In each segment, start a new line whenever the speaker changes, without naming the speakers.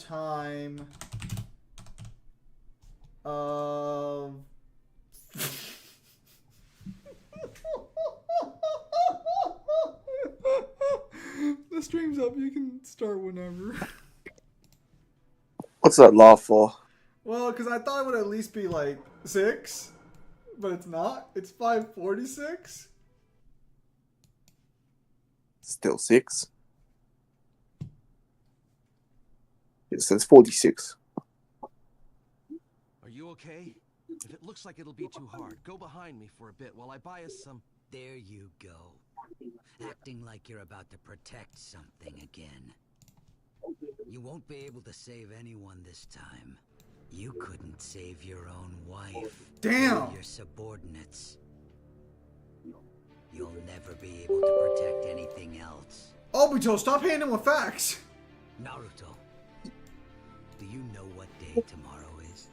time of the stream's up. You can start whenever.
What's that laugh for?
Well, because I thought it would at least be like 6, but it's not. It's 5:46.
Still 6. It says 46.
Are you okay? If it looks like it'll be too hard, go behind me for a bit while I buy us some...
There you go. Acting like you're about to protect something again. You won't be able to save anyone this time. You couldn't save your own wife.
Damn!
Or your subordinates. You'll never be able to protect anything else.
Obito, stop handing with facts!
Naruto, do you know what day tomorrow is?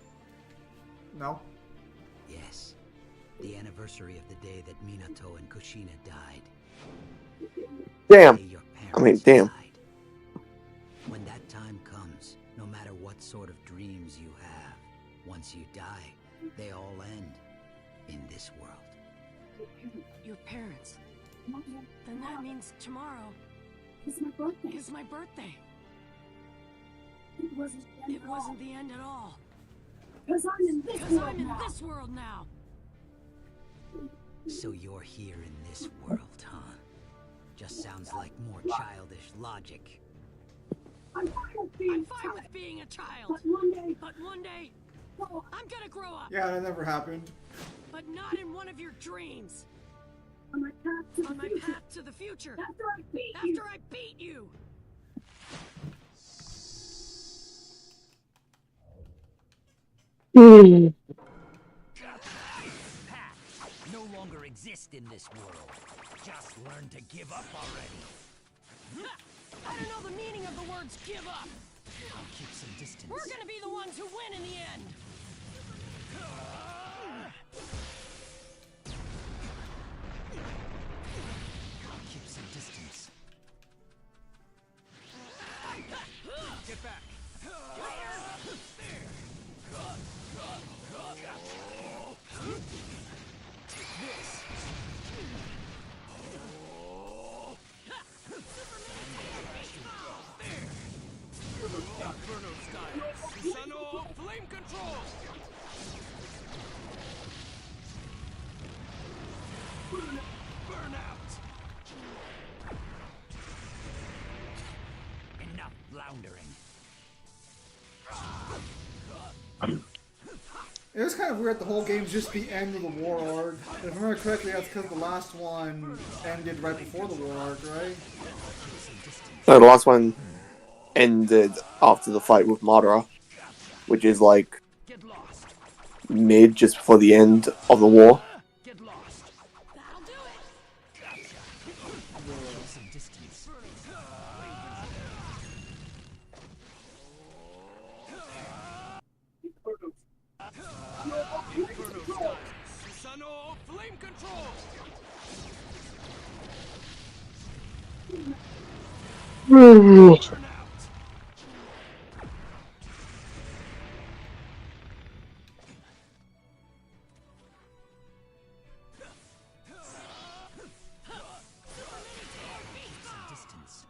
No.
Yes. The anniversary of the day that Minato and Kushina died.
Damn.
The day your
I mean,
parents
damn.
died. When that time comes, no matter what sort of dreams you have, once you die, they all end in this world.
Your parents. Then that means tomorrow
It's my birthday.
is my birthday.
It wasn't
It wasn't the end at all.
because I'm in this
Because
world
I'm in
now.
this world now.
So you're here in this world, huh? Just sounds like more childish logic.
I'm fine with being
I'm fine
child,
with being a child.
but one day,
But one day,
oh,
I'm gonna grow up.
Yeah, that never happened.
But not in one of your dreams.
on my path to
On
the
my
future,
path to the future.
after I beat you,
After I beat you.
No longer exist in this world. Just learn to give up already.
I don't know the meaning of the words give up.
I'll keep some distance.
We're gonna be the ones who win in the end.
I'll keep some distance.
Get back! Inferno style! Susanoo flame control! Burn out!
Enough floundering.
It was kind of weird the whole game's just the end of the war arc. If I remember correctly, that's because the last one ended right before the war arc, right?
No, the last one ended after the fight with Madara, which is like
Get lost!
mid, just before the end of the war.
Get lost!
That'll do it.
Keep some distance.
Inferno style! Susanoo flame control! Burn out!
Some distance.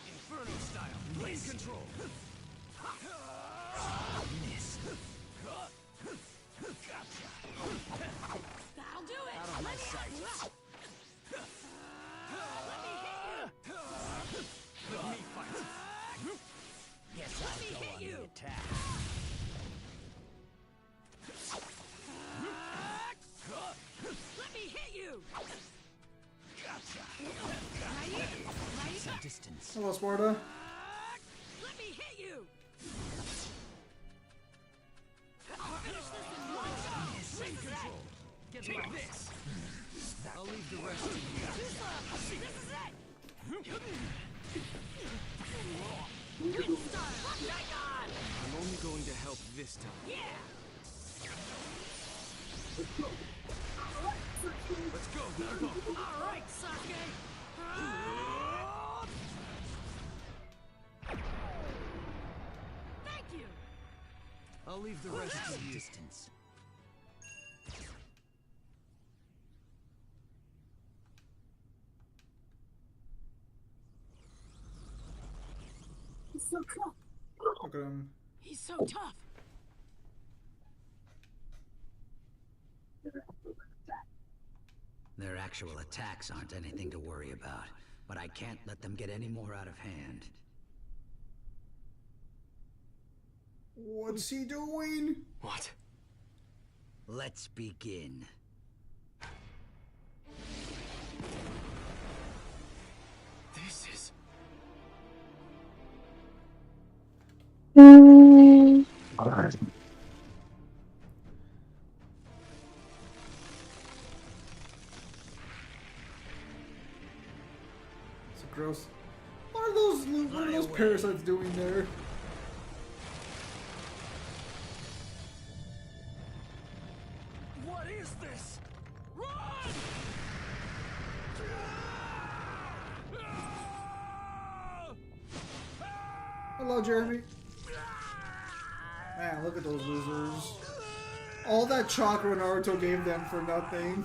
Inferno style! Flame control!
Miss.
That'll do it.
Out of my sight! Let me fight!
Guess I'll go on
you.
the attack.
Let me hit you.
Some distance.
Hello, Sparta.
Let me hit you. I'll finish this in one shot.
Flame control! Get like this! I'll leave the rest to you.
This is it. Wind style. Hang on.
I'm only going to help this time.
Yeah.
Let's go, Naruto!
All right, Sasuke.
I'll leave the rest to you.
Distance.
It's so cool.
Look at him.
He's so tough.
Their actual attacks aren't anything to worry about, but I can't let them get any more out of hand.
What's he doing?
What?
Let's begin.
This is...
Alright.
It's gross. What are those parasites doing there?
What is this? Run!
Hello, Jeremy. Man, look at those losers. All that chakra Naruto gave them for nothing.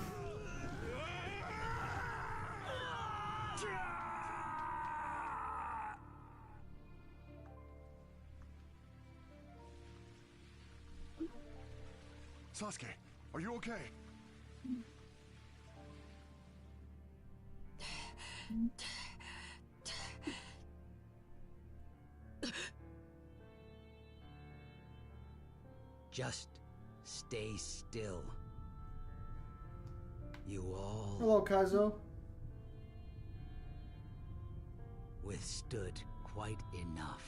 Sasuke, are you okay?
Just stay still. You all
Hello, Kaizo.
withstood quite enough.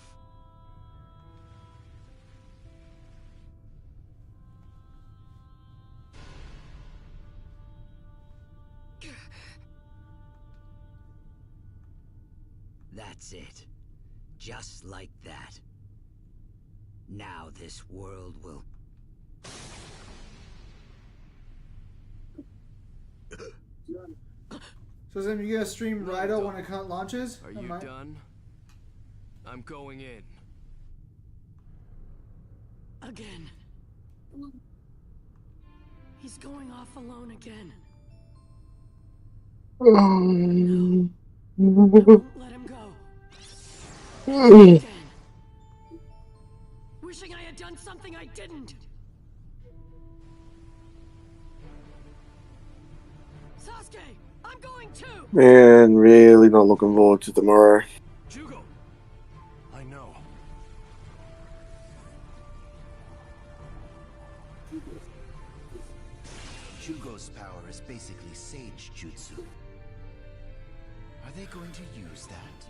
That's it. Just like that. Now this world will...
So then you gonna stream Raido when it launches?
Are
Never
you
mind.
done? I'm going in.
Again. He's going off alone again. I won't let him go. Again. Wishing I had done something I didn't. Sasuke, I'm going too.
Man, really not looking forward to tomorrow.
Jugo!
I know.
Jugo's power is basically sage jutsu. Are they going to use that?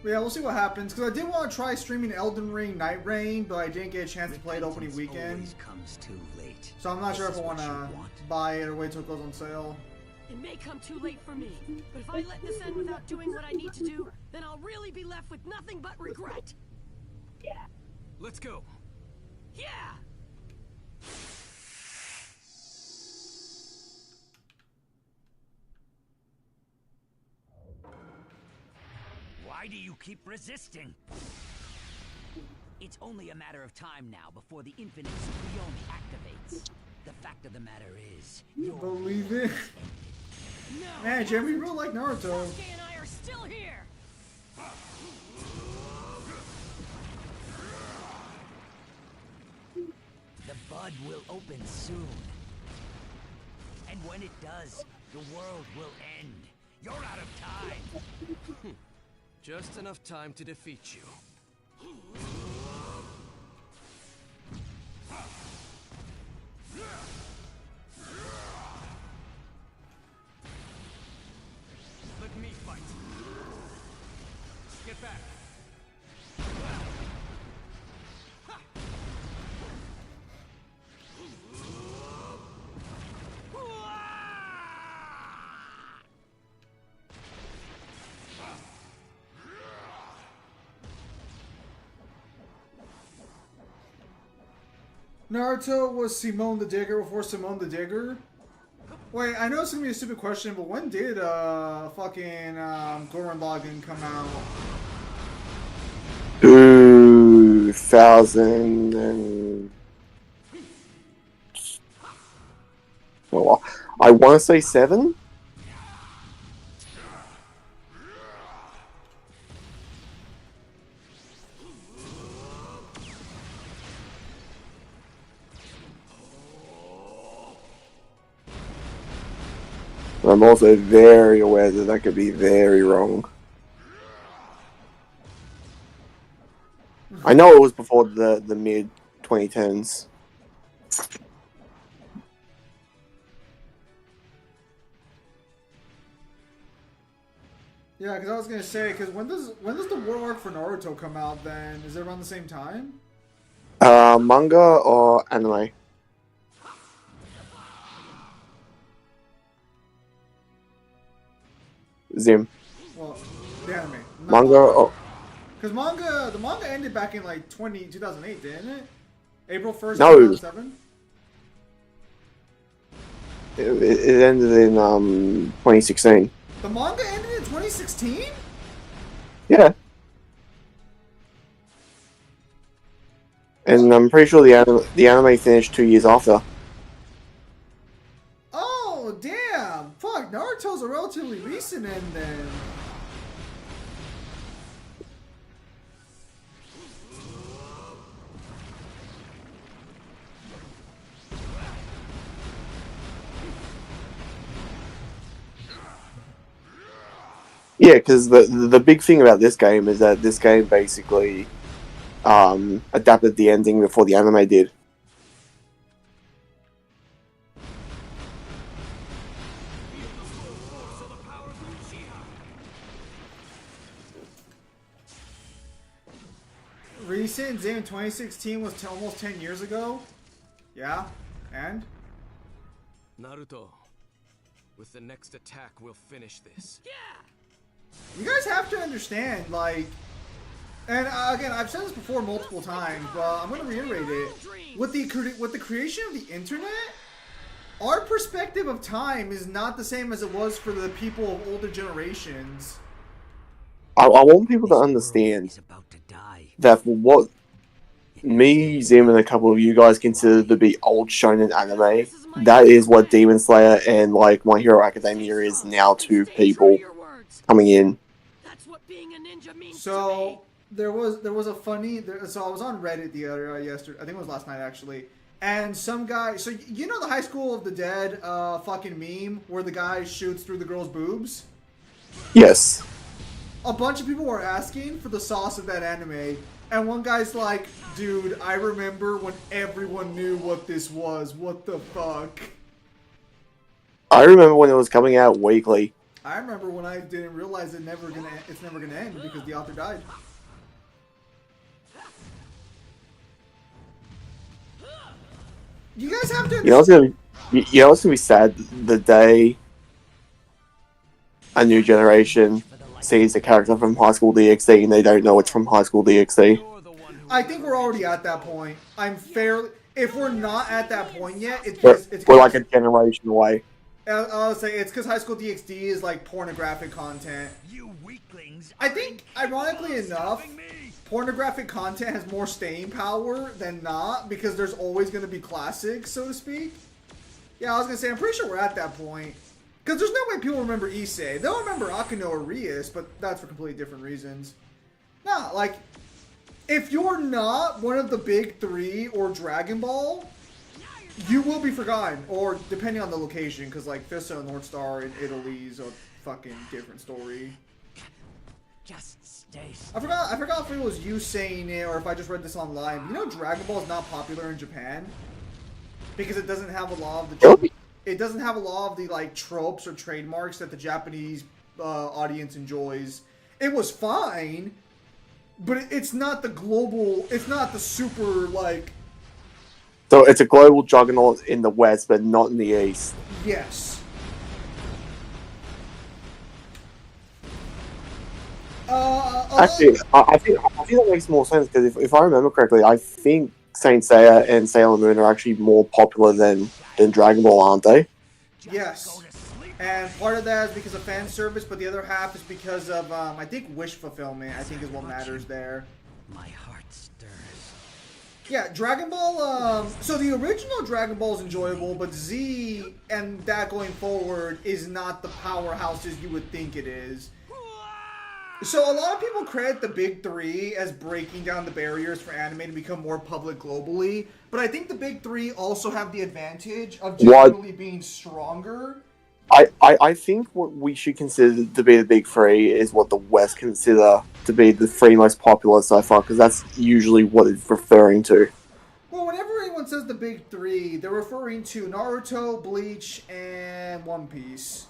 But yeah, we'll see what happens. Because I did want to try streaming Elden Ring Night Rain, but I didn't get a chance to play it opening
Repentance
weekend.
always comes too late.
So I'm not sure if
This
I
is
want
what
to
you want.
buy it or wait till it goes on sale.
It may come too late for me, but if I let this end without doing what I need to do, then I'll really be left with nothing but regret.
Let's go.
Yeah!
Why do you keep resisting? It's only a matter of time now before the infinite Tsukuyomi activates. The fact of the matter is, you're...
Believe it.
No!
Man, Jeremy, you really like Naruto.
Sasuke and I are still here!
The bud will open soon. And when it does, the world will end. You're out of time.
Just enough time to defeat you. Let me fight. Get back.
Naruto was Simone the Digger before Simone the Digger. Wait, I know it's gonna be a stupid question, but when did fucking Gurren Lagann come out?
2000 and... Oh, I want to say 7? I'm also very aware that I could be very wrong. I know it was before the mid 2010s.
Yeah, because I was gonna say, because when does the war arc for Naruto come out? Then is it around the same time?
Manga or anime? Zim.
Well, the anime.
Manga or...
Because the manga ended back in like 2008, didn't it? April 1st,
No.
2007?
It ended in 2016.
The manga ended in 2016?
Yeah. And I'm pretty sure the anime finished 2 years after.
Oh, damn! Fuck, Naruto's a relatively recent end then.
Yeah, because the big thing about this game is that this game basically adapted the ending before the anime did.
Recent in 2016 was almost 10 years ago? Yeah? And?
Naruto, with the next attack, we'll finish this.
You guys have to understand, like, and again, I've said this before multiple times, but I'm going to reiterate it. With the creation of the internet, our perspective of time is not the same as it was for the people of older generations.
I want people to understand that for what me, Zim, and a couple of you guys consider to be old shonen anime, that is what Demon Slayer and like My Hero Academia is now to people coming in.
So there was a funny. So I was on Reddit the other yesterday. I think it was last night actually. And some guy. So you know the High School of the Dead fucking meme where the guy shoots through the girl's boobs.
Yes.
A bunch of people were asking for the sauce of that anime, and one guy's like, "Dude, I remember when everyone knew what this was. What the fuck?"
I remember when it was coming out weekly.
I remember when I didn't realize it's never gonna end because the author died. You guys have to.
You know what's gonna be sad? The day a new generation sees a character from High School DxD and they don't know it's from High School DxD.
I think we're already at that point. I'm fairly. If we're not at that point yet,
We're like a generation away.
I'll say it's because High School DxD is like pornographic content.
You weaklings!
I think, ironically enough, pornographic content has more staying power than not because there's always going to be classics, so to speak. Yeah, I was going to say, I'm pretty sure we're at that point. Because there's no way people remember Issei. They'll remember Akeno or Rias, but that's for completely different reasons. Nah, like, if you're not one of the big three or Dragon Ball, you will be forgotten. Or, depending on the location, because, like, Fisto and North Star in Italy is a fucking different story.
Just stay.
I forgot if it was you saying it or if I just read this online. But you know Dragon Ball is not popular in Japan? Because it doesn't have a lot of the... It doesn't have a lot of the, like, tropes or trademarks that the Japanese audience enjoys. It was fine, but it's not the global... It's not the super, like...
So it's a global juggernaut in the West, but not in the East.
Yes.
Actually, I think that makes more sense, because if I remember correctly, I think Saint Seiya and Sailor Moon are actually more popular than Dragon Ball, aren't they?
Yes. And part of that is because of fan service, but the other half is because of, I think, wish fulfillment, I think is what matters there.
My heart stirs.
Yeah, Dragon Ball, so the original Dragon Ball is enjoyable, but Z and that going forward is not the powerhouses you would think it is. So a lot of people credit the big three as breaking down the barriers for anime to become more public globally, but I think the big three also have the advantage of generally being stronger.
I think what we should consider to be the big three is what the West consider to be the three most popular so far, because that's usually what it's referring to.
Well, whenever anyone says the big three, they're referring to Naruto, Bleach, and One Piece.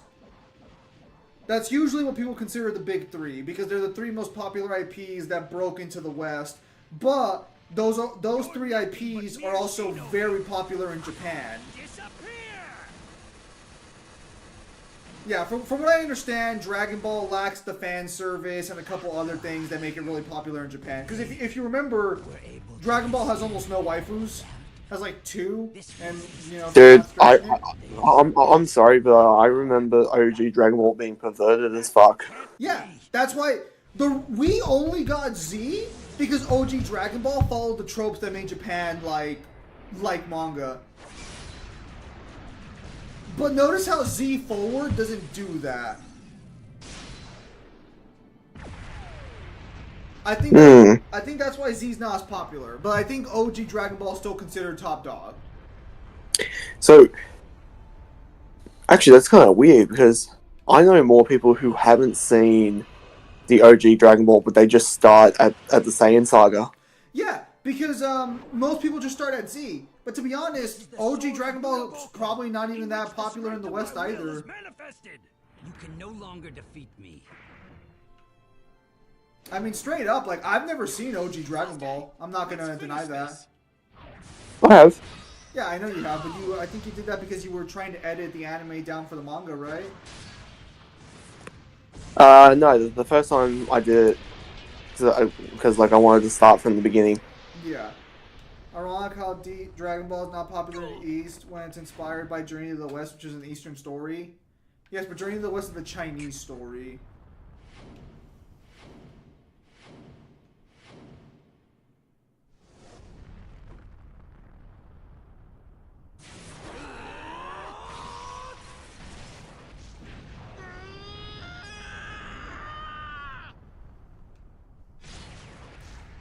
That's usually what people consider the big three, because they're the three most popular IPs that broke into the West. But those three IPs are also very popular in Japan. Yeah, from what I understand, Dragon Ball lacks the fan service and a couple other things that make it really popular in Japan. Because if you remember, Dragon Ball has almost no waifus. Has like 2, and you know.
Dude, I'm sorry, but I remember OG Dragon Ball being perverted as fuck.
Yeah, that's why we only got Z because OG Dragon Ball followed the tropes that made Japan like manga. But notice how Z Forward doesn't do that. I think that's why Z's not as popular. But I think OG Dragon Ball is still considered top dog.
So, actually, that's kind of weird because I know more people who haven't seen the OG Dragon Ball, but they just start at the Saiyan Saga.
Yeah, because most people just start at Z. But to be honest, OG Dragon Ball is probably not even that popular in the West either.
You can no longer defeat me.
I mean, straight up, like, I've never seen OG Dragon Ball. I'm not gonna deny that.
I have.
Yeah, I know you have, but I think you did that because you were trying to edit the anime down for the manga, right?
No, the first time I did it, because like I wanted to start from the beginning.
Yeah. Ironic how Dragon Ball is not popular in the East when it's inspired by Journey to the West, which is an Eastern story. Yes, but Journey to the West is the Chinese story.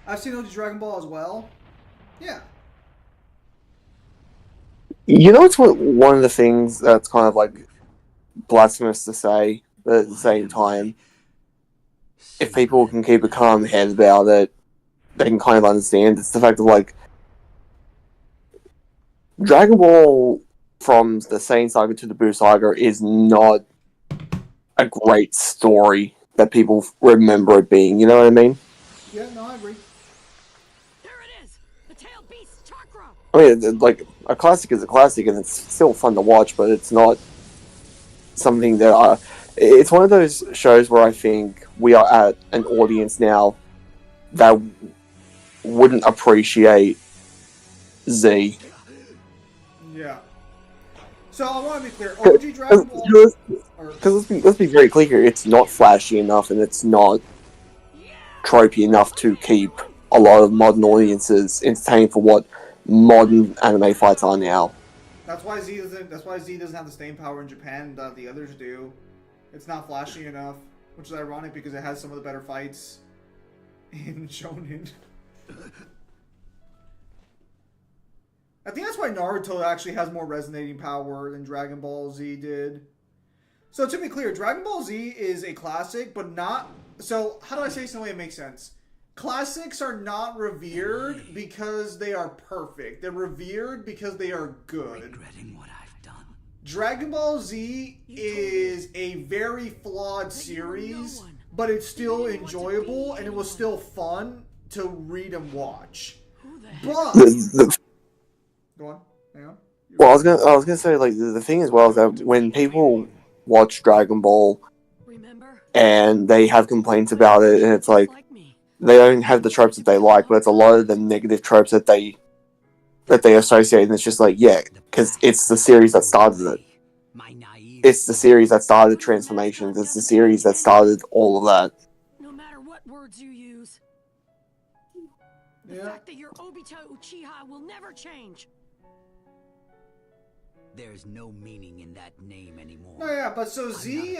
I've seen OG Dragon Ball as well. Yeah.
You know, it's one of the things that's kind of like blasphemous to say, but at the same time, if people can keep a calm head about it, they can kind of understand. It's the fact of like Dragon Ball from the Saiyan Saga to the Buu Saga is not a great story that people remember it being. You know what I mean?
Yeah, no, I agree.
I mean, like, a classic is a classic, and it's still fun to watch, but it's not something that it's one of those shows where I think we are at an audience now that wouldn't appreciate Z.
Yeah. So I want to be clear. OG Dragon Ball...
Because let's be very clear here, it's not flashy enough, and it's not tropey enough to keep a lot of modern audiences entertained for what modern anime fights are now.
That's why Z doesn't have the staying power in Japan that the others do. It's not flashy enough, which is ironic because it has some of the better fights in Shonen. I think that's why Naruto actually has more resonating power than Dragon Ball Z did. So to be clear, Dragon Ball Z is a classic, but not... So, how do I say this in a way that makes sense? Classics are not revered because they are perfect. They're revered because they are good.
Regretting what I've done.
Dragon Ball Z is a very flawed series, but it's still enjoyable and it was still fun to read and watch. But go on, hang on.
Well, I was gonna say, like, the thing as well is that when people watch Dragon Ball and they have complaints about it, and it's like they don't have the tropes that they like, but it's a lot of the negative tropes that they associate, and it's just like, yeah, because it's the series that started it. it's the series that started the transformations. It's the series that started all of that.
No matter what words you use, the fact that you're Obito Uchiha will never change.
There's no meaning in that name anymore.
No, yeah, but so Z,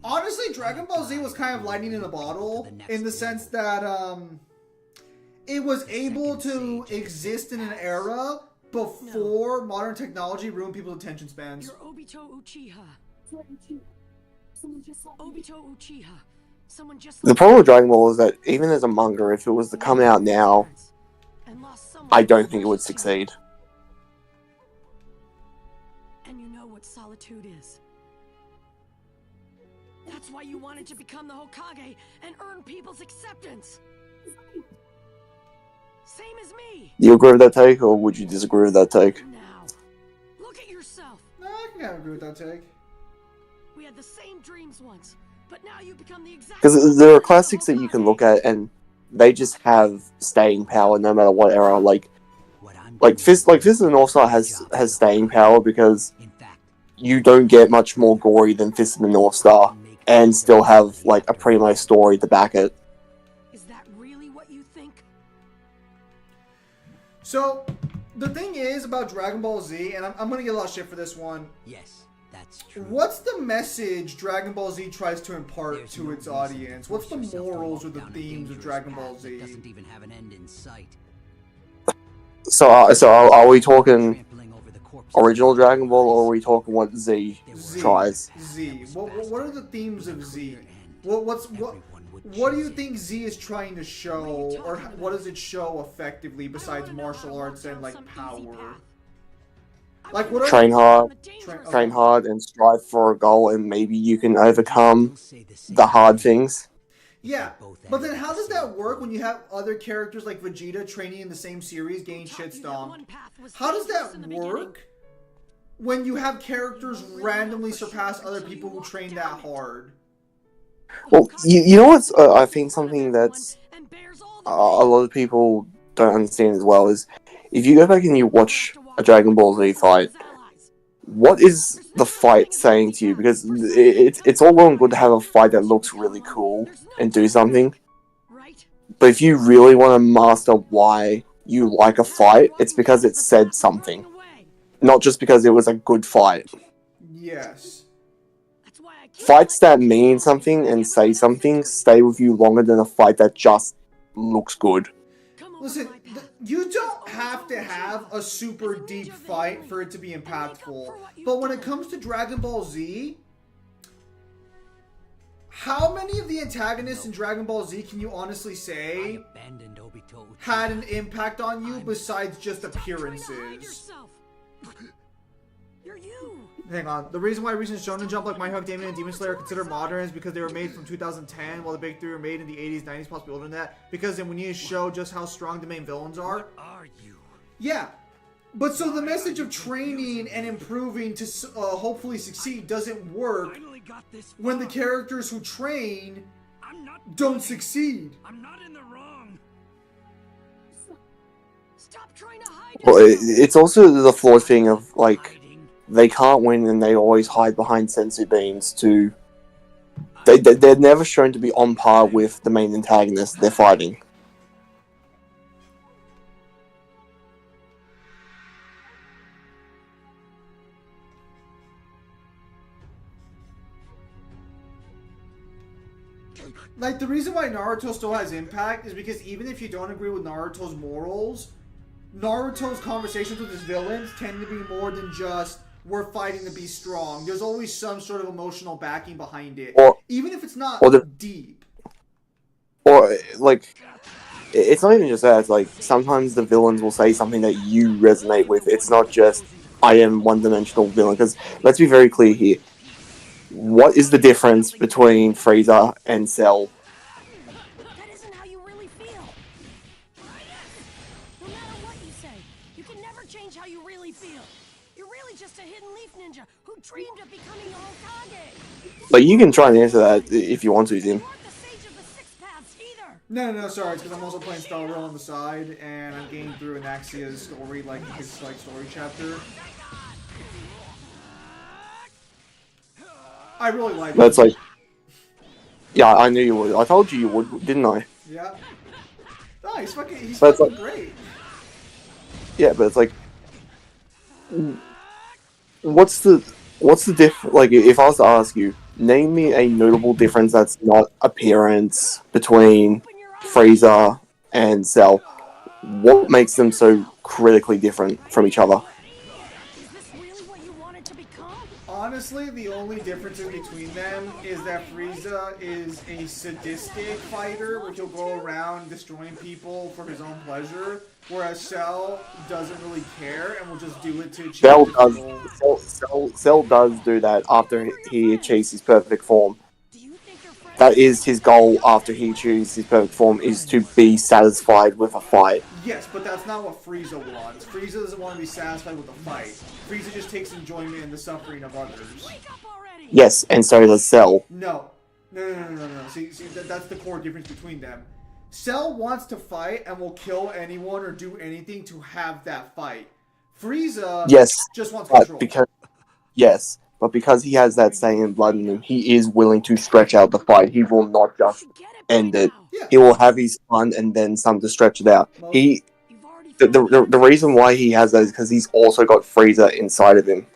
honestly, Dragon Ball Z was kind of lightning in a bottle in the sense that it was able to exist in an era before modern technology ruined people's attention spans.
You're Obito Uchiha. Obito Uchiha. Someone just
The problem with Dragon Ball is that even as a manga, if it was to come out now, I don't think it would succeed.
And you know what solitude is. That's why you wanted to become the Hokage and earn people's acceptance. Same as me.
Do you agree with that take, or would you disagree with that take?
Now, look at yourself.
No, I can kind of agree with that take.
We had the same dreams once, but now you become the exact.
Because there are classics that you can look at, and they just have staying power no matter what era. Like Fist of the North Star has staying power because you don't get much more gory than Fist of the North Star, and still have like a primo story to back it.
Is that really what you think?
So, the thing is about Dragon Ball Z, and I'm gonna get a lot of shit for this one.
Yes, that's true.
What's the message Dragon Ball Z tries to impart to its audience? What's the morals or the themes of Dragon Ball Z?
Doesn't even have an end in sight.
So are we talking original Dragon Ball, or are we talking what Z tries?
Z. What are the themes of Z? What do you think Z is trying to show, or what does it show effectively besides martial arts and like power? Like what?
Train hard, and strive for a goal, and maybe you can overcome the hard things.
Yeah, but then how does that work when you have other characters like Vegeta training in the same series getting shit stomped? How does that work when you have characters randomly surpass other people who train that hard?
Well, you know what's I think something that's a lot of people don't understand as well is if you go back and you watch a Dragon Ball Z fight, what is the fight saying to you? Because it's all well and good to have a fight that looks really cool and do something, but if you really want to master why you like a fight, it's because it said something, not just because it was a good fight.
Yes.
Fights that mean something and say something stay with you longer than a fight that just looks good.
Listen, you don't have to have a super deep fight for it to be impactful. But when it comes to Dragon Ball Z, how many of the antagonists in Dragon Ball Z can you honestly say had an impact on you besides just appearances?
You're you.
Hang on. The reason why recent Shonen Jump like My Hero Academia and Demon Slayer are considered modern is because they were made from 2010, while the big three were made in the 80s, 90s, possibly older than that. Because then we need to show just how strong the main villains are.
What are you?
Yeah. But so the message of training and improving to hopefully succeed doesn't work when the characters who train don't succeed.
I'm not in the wrong.
Stop trying to hide.
Well, it's also the flawed thing of like they can't win and they always hide behind senzu beans to. They're never shown to be on par with the main antagonist they're fighting.
Like, the reason why Naruto still has impact is because even if you don't agree with Naruto's morals, Naruto's conversations with his villains tend to be more than just, we're fighting to be strong. There's always some sort of emotional backing behind it. Even if it's not deep.
Or, like, it's not even just that. It's like, sometimes the villains will say something that you resonate with. It's not just, I am one-dimensional villain. Because, let's be very clear here. What is the difference between Frieza and Cell?
That isn't how you really feel. No matter what you say, you can never change how you really feel. You're really just a hidden leaf ninja who dreamed of becoming a Hokage.
Like, you can try and answer that if you want to, Tim.
No, sorry, it's because I'm also playing Star Rail on the side, and I'm getting through Anaxia's story, like his story chapter. I really like it.
That's like, yeah, I knew you would. I told you would, didn't I?
Yeah. No, he's fucking
But
fucking great.
Yeah, but it's like, what's the like? If I was to ask you, name me a notable difference that's not appearance between Frieza and Cell. What makes them so critically different from each other?
Is this really what you wanted to become?
Honestly, the only differences between them is that Frieza is a sadistic fighter, which he'll go around destroying people for his own pleasure, whereas Cell doesn't really care and will just do it to achieve
Cell
his
does.
goal.
Cell does do that after he achieves his perfect form.
Do you think your friends
That is his goal after he achieves his perfect form, is to be satisfied with a fight.
Yes, but that's not what Frieza wants. Frieza doesn't want to be satisfied with a fight. Frieza just takes enjoyment in the suffering of others.
wake up already?
Yes, and so does Cell.
No. No. See, that's the core difference between them. Cell wants to fight and will kill anyone or do anything to have that fight. Frieza
Yes,
just wants
but
control.
because he has that Saiyan blood in him, he is willing to stretch out the fight. He will not just
You get it
end
by
it.
now.
Yeah.
He will have his fun and then some to stretch it out. He
You've already
the reason why he has that is because he's also got Frieza inside of him.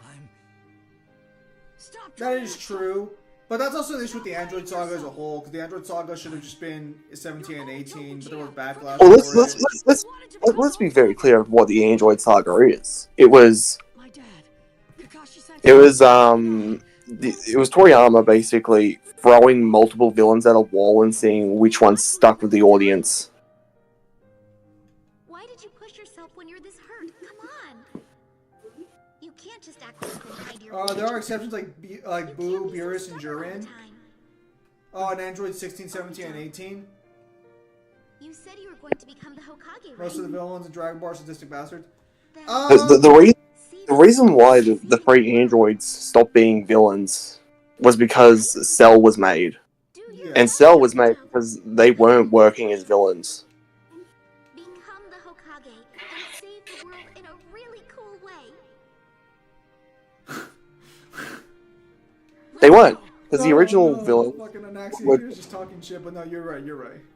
Stop
That
trying
is
to
true. But that's also the issue with the Android Saga as a whole, because the Android Saga should have just been 17 and 18, but there was backlash
Well,
for it.
let's be very clear of what the Android Saga is. It was
My dad. Kakashi-sensei.
it was Toriyama basically throwing multiple villains at a wall and seeing which one stuck with the audience.
Why did you push yourself when you're this hurt? Come on. You can't just act like and hide your
There are exceptions like Boo, Beerus, and
Jurin.
Jiren. Oh, and Android 16, 17, and 18.
You said you were going to become the Hokage, right?
Most of the villains in Dragon Ball are sadistic bastards.
Then
The reason why the three androids stopped being villains was because Cell was made.
do your
And Cell was made because they weren't working as villains.
become the Hokage and save the world in a really cool way.
They weren't. Because the original villains
Fucking Anaxi,
What-
he was just talking shit, but no, you're right.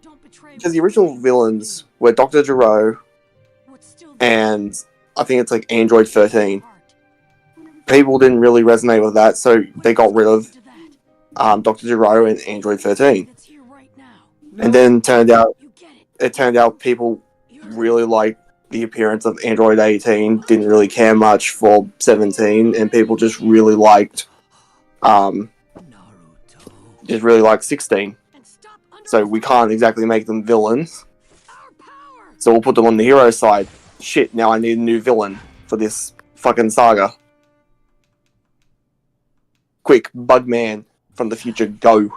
Don't betray
because the original villains were Dr. Gero
What's still
and I think it's like Android 13. People didn't really resonate with that, so they got rid of Dr. Gero and Android 13.
That's here right now.
And then
You get it.
it turned out people really liked the appearance of Android 18, didn't really care much for 17, and people just really liked just really liked 16.
And stop
So we can't exactly make them villains.
our power.
So we'll put them on the hero side. Shit, now I need a new villain for this fucking saga. Quick, Bugman from the future, go.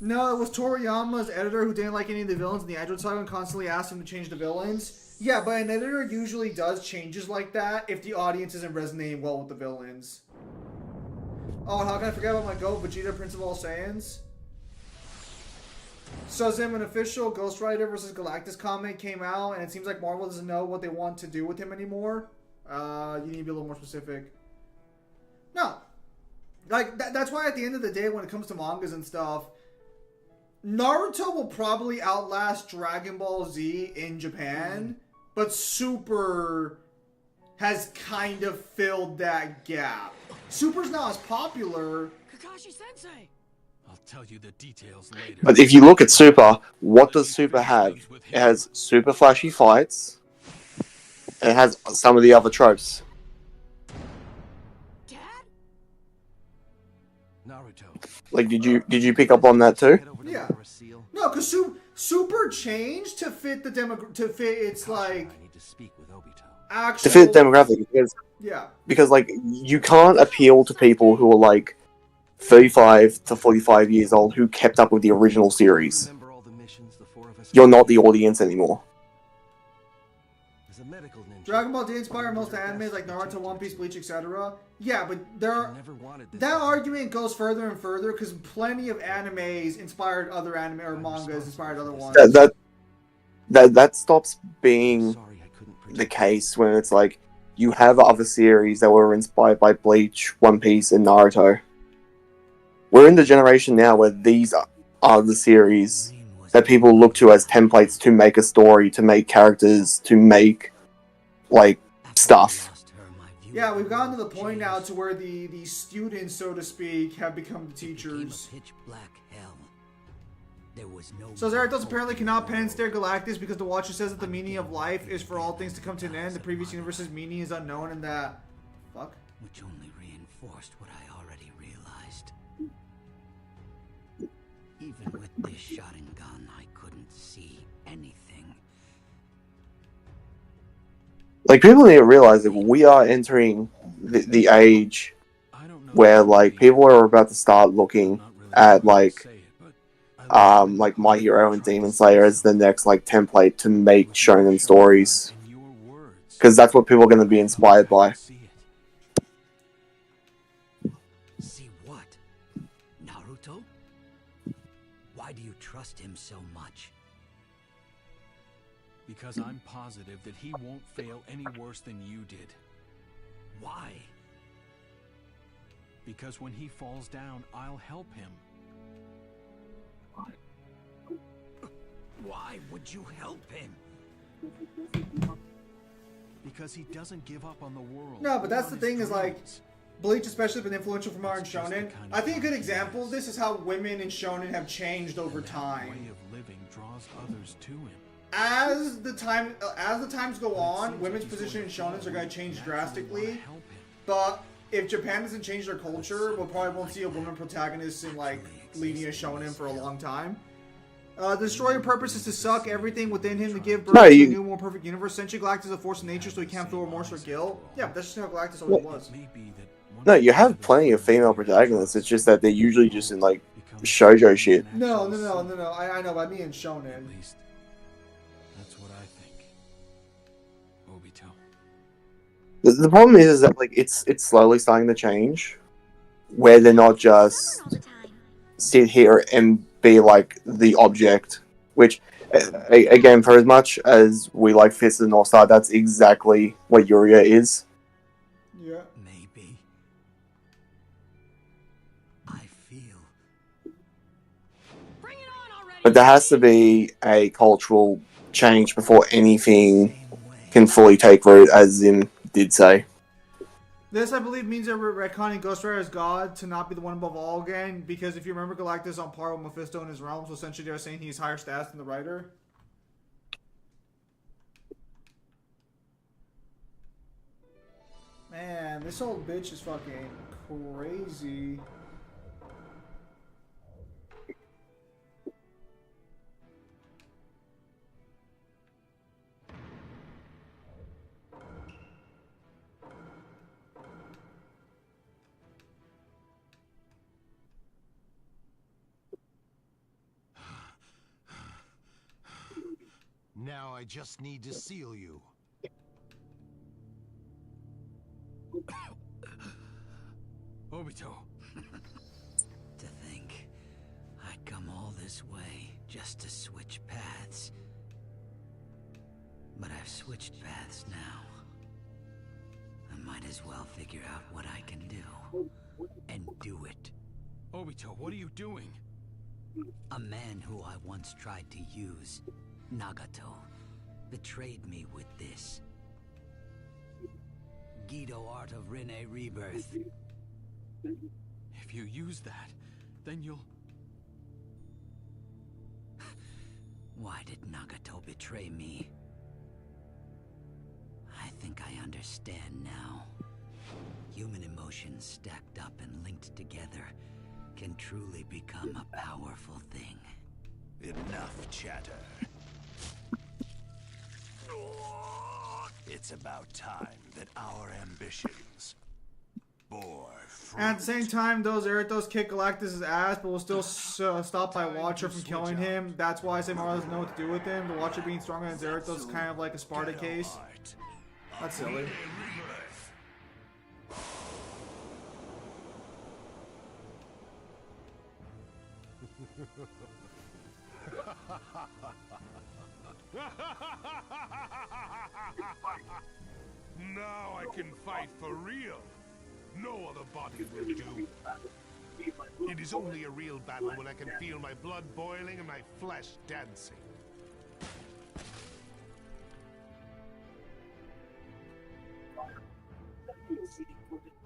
No, it was Toriyama's editor who didn't like any of the villains in the Android Saga and constantly asked him to change the villains. Yeah, but an editor usually does changes like that if the audience isn't resonating well with the villains. Oh, and how can I forget about my GOAT, Vegeta, Prince of All Saiyans? Shazam, an official Ghost Rider vs. Galactus comic came out, and it seems like Marvel doesn't know what they want to do with him anymore. You need to be a little more specific. No. Like, that's why at the end of the day, when it comes to mangas and stuff, Naruto will probably outlast Dragon Ball Z in Japan, but Super has kind of filled that gap. Super's not as popular.
Kakashi-sensei.
I'll tell you the details later.
But if you look at Super, what does Super have? It has super flashy fights. And it has some of the other tropes.
Dad?
Naruto.
Like, did you pick up on that too?
Head over to
Yeah.
Laura Seal.
No, because Super changed to fit the to fit its like
I need to speak with Obito.
actual.
To fit the demographic,
Yeah.
because like you can't appeal to people who are like 35 to 45 years old who kept up with the original series.
Remember all the missions the four of us
You're not the audience anymore.
As a medical ninja.
Dragon Ball did inspire most animes like Naruto, One Piece, Bleach, etc. Yeah, but there
I
are.
never wanted this.
That argument goes further and further because plenty of animes inspired other anime or mangas inspired other ones.
That stops being
Sorry, I couldn't protect
the case when it's like you have other series that were inspired by Bleach, One Piece, and Naruto. we're in the generation now where these are the series that people look to as templates to make a story, to make characters, to make like stuff.
Yeah, we've gotten to the point now to where the students, so to speak, have become the teachers. So Zarathos apparently cannot pen and stare Galactus because the Watcher says that the meaning of life is for all things to come to an end. The previous universe's meaning is unknown, and that... Fuck?
Which only reinforced what I already realized. Even with this Sharingan, I couldn't see anything.
Like, people need to realize that we are entering the age where, like, people are about to start looking at, like My Hero and Demon Slayer as the next, like, template to make shonen stories. Because that's what people are going to be inspired by.
See what? Naruto? Why do you trust him so much?
Because I'm positive that he won't fail any worse than you did.
Why?
Because when he falls down, I'll help him.
Why would you help him?
Because he doesn't give up on the world.
No, but that's the thing is, like, Bleach especially been influential for modern shonen. I think a good example of this is how women in shonen have changed over time.
Way of living draws others to him.
As the times go on, women's position in shonens are going to change drastically. But if Japan doesn't change their culture, we'll probably won't see a woman protagonist in, like, leading a shonen for a long time. The Destroyer purpose is to suck everything within him to give birth to a new, more perfect universe. Essentially, Galactus is a force of nature, so he can't feel remorse or guilt. Yeah, but that's just how Galactus always was.
No, you have plenty of female protagonists. It's just that they're usually just in, like, shoujo shit.
No. I know, but I mean in shonen.
At least, that's what I think. Obito.
The problem is that, like, it's slowly starting to change, where they're not just sit here and be like the object, which again, for as much as we like Fist of the North Star, that's exactly what Yuria is.
Yeah.
Maybe. I feel.
Bring it on already.
But there has to be a cultural change before anything can fully take root, as Zim did say.
This, I believe, means they're retconning Ghost Rider as God to not be the one above all again, because if you remember, Galactus on par with Mephisto in his realm, so essentially they're saying he's higher stats than the writer. Man, this old bitch is fucking crazy.
Now I just need to seal you.
Obito.
To think, I'd come all this way just to switch paths. But I've switched paths now. I might as well figure out what I can do. And do it.
Obito, what are you doing?
A man who I once tried to use, Nagato, betrayed me with this. Guido Art of Rinne Rebirth.
If you use that, then you'll...
Why did Nagato betray me? I think I understand now. Human emotions stacked up and linked together can truly become a powerful thing.
Enough chatter. It's about time that our ambitions bore fruit.
And at the same time, those Zarathos kick Galactus' ass, but will still stop by Watcher from killing him. That's why I say Mara doesn't know what to do with him. The Watcher being stronger than Zarathos is kind of like a Sparta case. That's silly.
Now I can fight for real. No other body will do. It is only a real battle when I can feel my blood boiling and my flesh dancing.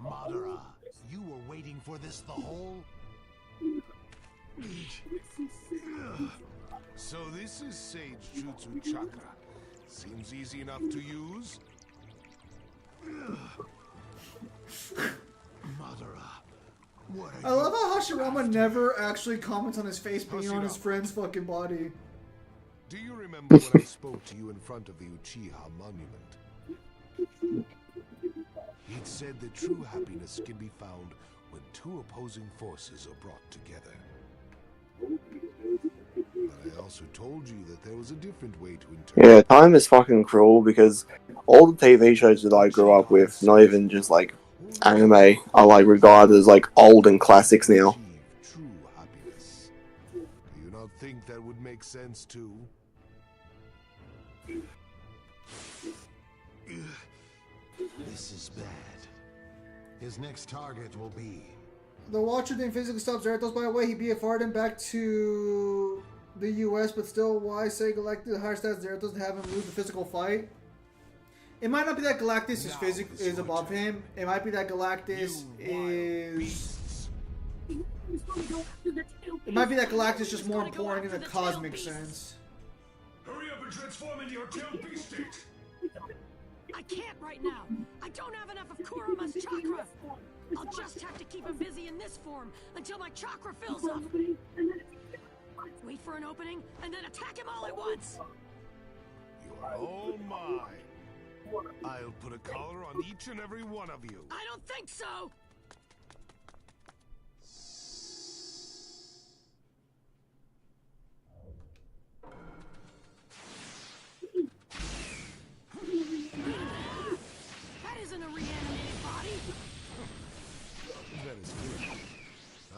Madara, you were waiting for this the whole... So this is Sage Jutsu Chakra. Seems easy enough to use. Madara, what are
I love how Hashirama never actually comments on his face being on his friend's fucking body.
Do you remember when I spoke to you in front of the Uchiha monument? He'd said that true happiness can be found when two opposing forces are brought together. But I also told you that there was a different way to interpret.
Yeah, time is fucking cruel because all the TV shows that I grew up with, not even just like anime, are like regarded as like old and classics now.
True happiness. Do you not think that would make sense too? This is bad. His next target will be...
The Watcher didn't physically stop Zeratos, by the way. He BFR'd him back to the US, but still, why say Galactus the higher stats Zeratos to have him lose the physical fight? It might not be that Galactus is above him. It might be that Galactus is... It might be that Galactus is just more important in the cosmic sense.
Hurry up and transform into your tail beast state!
I can't right now. I don't have enough of Kurama's chakra. I'll just have to keep him busy in this form until my chakra fills up. Wait for an opening and then attack him all at once.
You're all mine. I'll put a collar on each and every one of you.
I don't think so. That isn't a reanimated body.
That is good.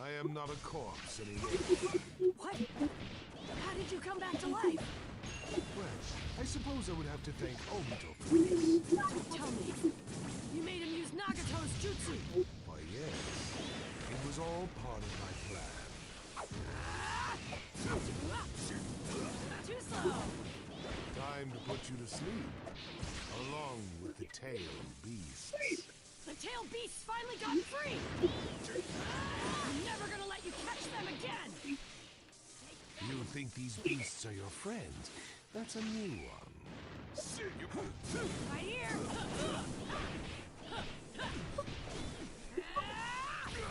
I am not a corpse anymore.
What? How did you come back to life?
Well, I suppose I would have to thank Obito for this.
Tell me, you made him use Nagato's jutsu.
Why, yes. It was all part of my plan.
Too slow.
Time to put you to sleep, along with the tail beasts.
The tail beasts finally got free. I'm never gonna let you catch them again.
You think these beasts are your friends? That's a new one.
Right here.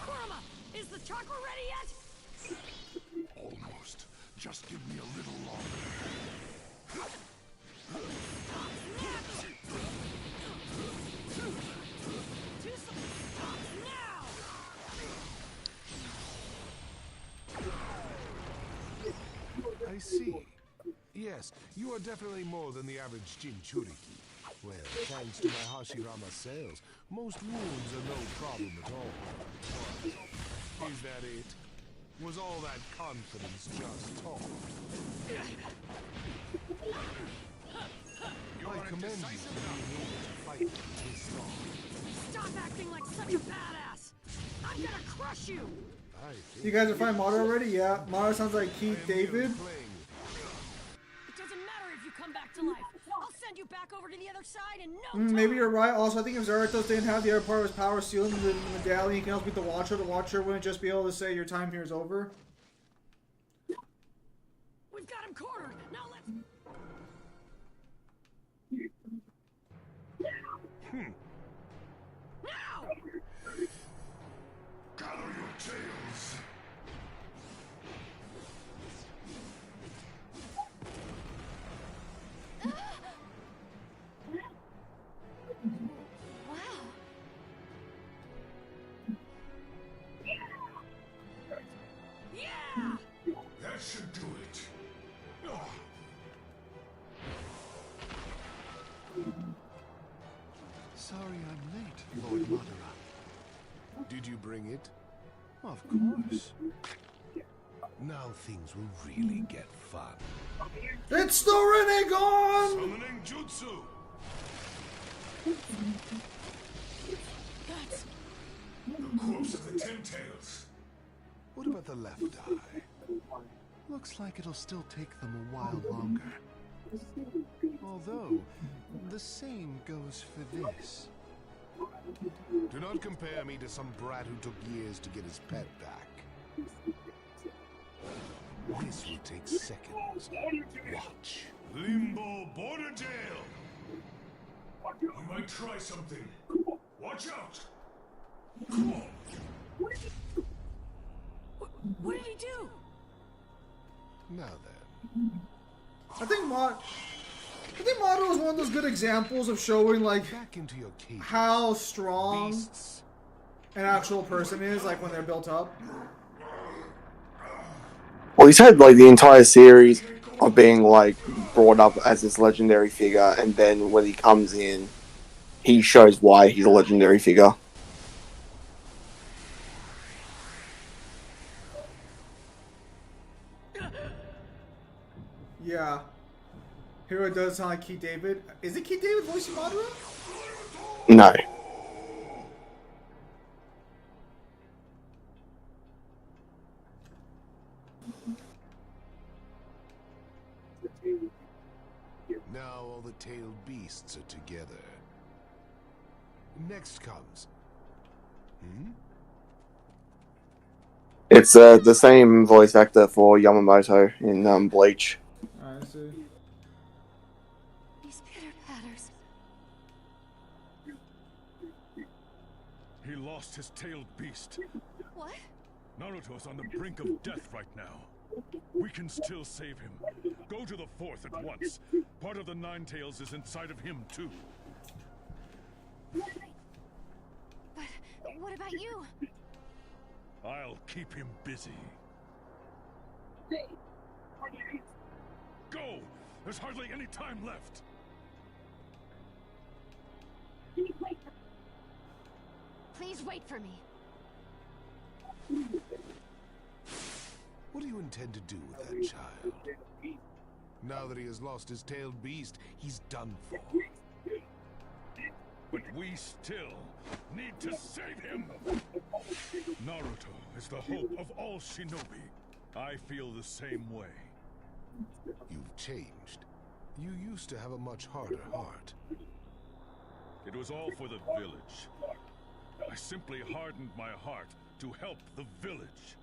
Kurama, is the chakra ready yet?
Almost. Just give me a little longer. I see. Yes, you are definitely more than the average Jinchuriki. Well, thanks to my Hashirama cells, most wounds are no problem at all. But is that it? Was all that confidence just talk? I commend you for being able to fight this long.
Stop acting like such a badass. I'm gonna crush you.
You guys are finding Madara already? Yeah. Madara sounds like Keith David.
It doesn't matter if you come back to life. I'll send you back over to the other side in no time.
Maybe you're right. Also, I think if Zeratos didn't have the other part of his power sealed in the medallion, he can also beat the Watcher wouldn't just be able to say your time here is over.
We've got him cornered. Now let's... Now!
Gather your tails.
Wow.
Yeah!
That should do it. Sorry I'm late, Lord Madara. Did you bring it? Of course. Now things will really get fun.
It's the Rinnegan!
Summoning Jutsu!
That's...
The corpse of the Ten Tails. What about the left eye? Looks like it'll still take them a while longer. Although, the same goes for this. Do not compare me to some brat who took years to get his pet back. This will take seconds. Watch.
Limbo Bordertail! You might try something. Watch out! Come on!
What did he do?
Now then.
I think Madara is one of those good examples of showing like
Back into your cage.
how strong
Beasts.
an actual person is, like when they're built up.
Well, he's had like the entire series of being like brought up as this legendary figure, and then when he comes in, he shows why he's a legendary figure.
Yeah. Hero does sound like Keith David. Is it Keith David voicing Madara?
No.
Now all the tailed beasts are together. Next comes.
It's the same voice actor for Yamamoto in Bleach.
I see.
These pitter patters.
He lost his tailed beast.
What?
Naruto's on the brink of death right now. We can still save him. Go to the fourth at once. Part of the Nine Tails is inside of him, too.
But what about you?
I'll keep him busy. Go! There's hardly any time left.
Please wait for me.
What do you intend to do with that child? Now that he has lost his tailed beast, he's done for.
But we still need to save him! Naruto is the hope of all shinobi. I feel the same way.
You've changed. You used to have a much harder heart.
It was all for the village. I simply hardened my heart to help the village.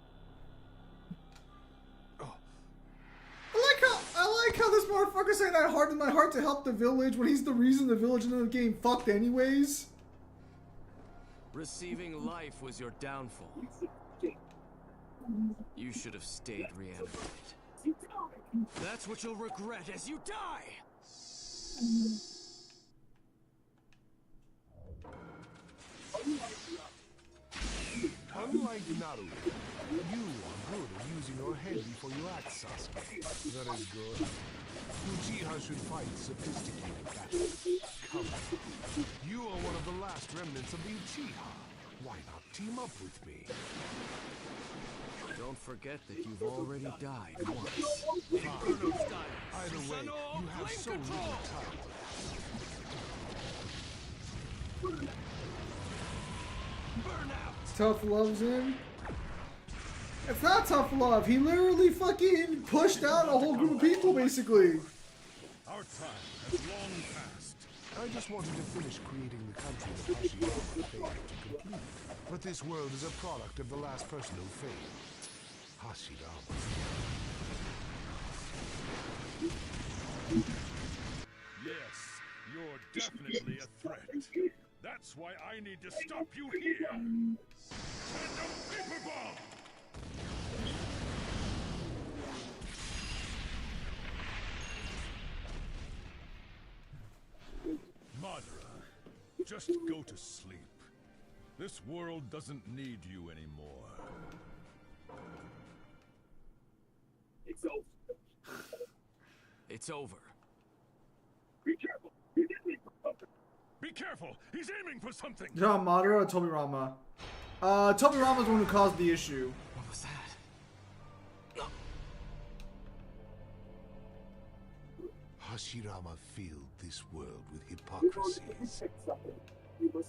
I like how this motherfucker saying I hardened my heart to help the village when he's the reason the village ended up getting fucked anyways.
Receiving life was your downfall. You should have stayed reanimated. That's what you'll regret as you die!
Unlike Naruto, you are good at using your head before you act, Sasuke. That is good. Uchiha should fight sophisticated battles. Come on. You are one of the last remnants of the Uchiha. Why not team up with me?
Don't forget that you've already died once.
Either way, you have so little time.
Tough love's in. It's not tough love. He literally fucking pushed out a whole group of people, basically.
Our time has long passed.
I just wanted to finish creating the country that Hashirama failed to complete. But this world is a product of the last person who failed. Hashirama.
Yes, you're definitely a threat. That's why I need to stop you here. Send a vapor bomb! Madara, just go to sleep. This world doesn't need you anymore.
It's over.
Be careful! He's aiming for something!
John Madara or Tobirama? Tobirama's the one who caused the issue.
What was that?
Hashirama filled this world with hypocrisies.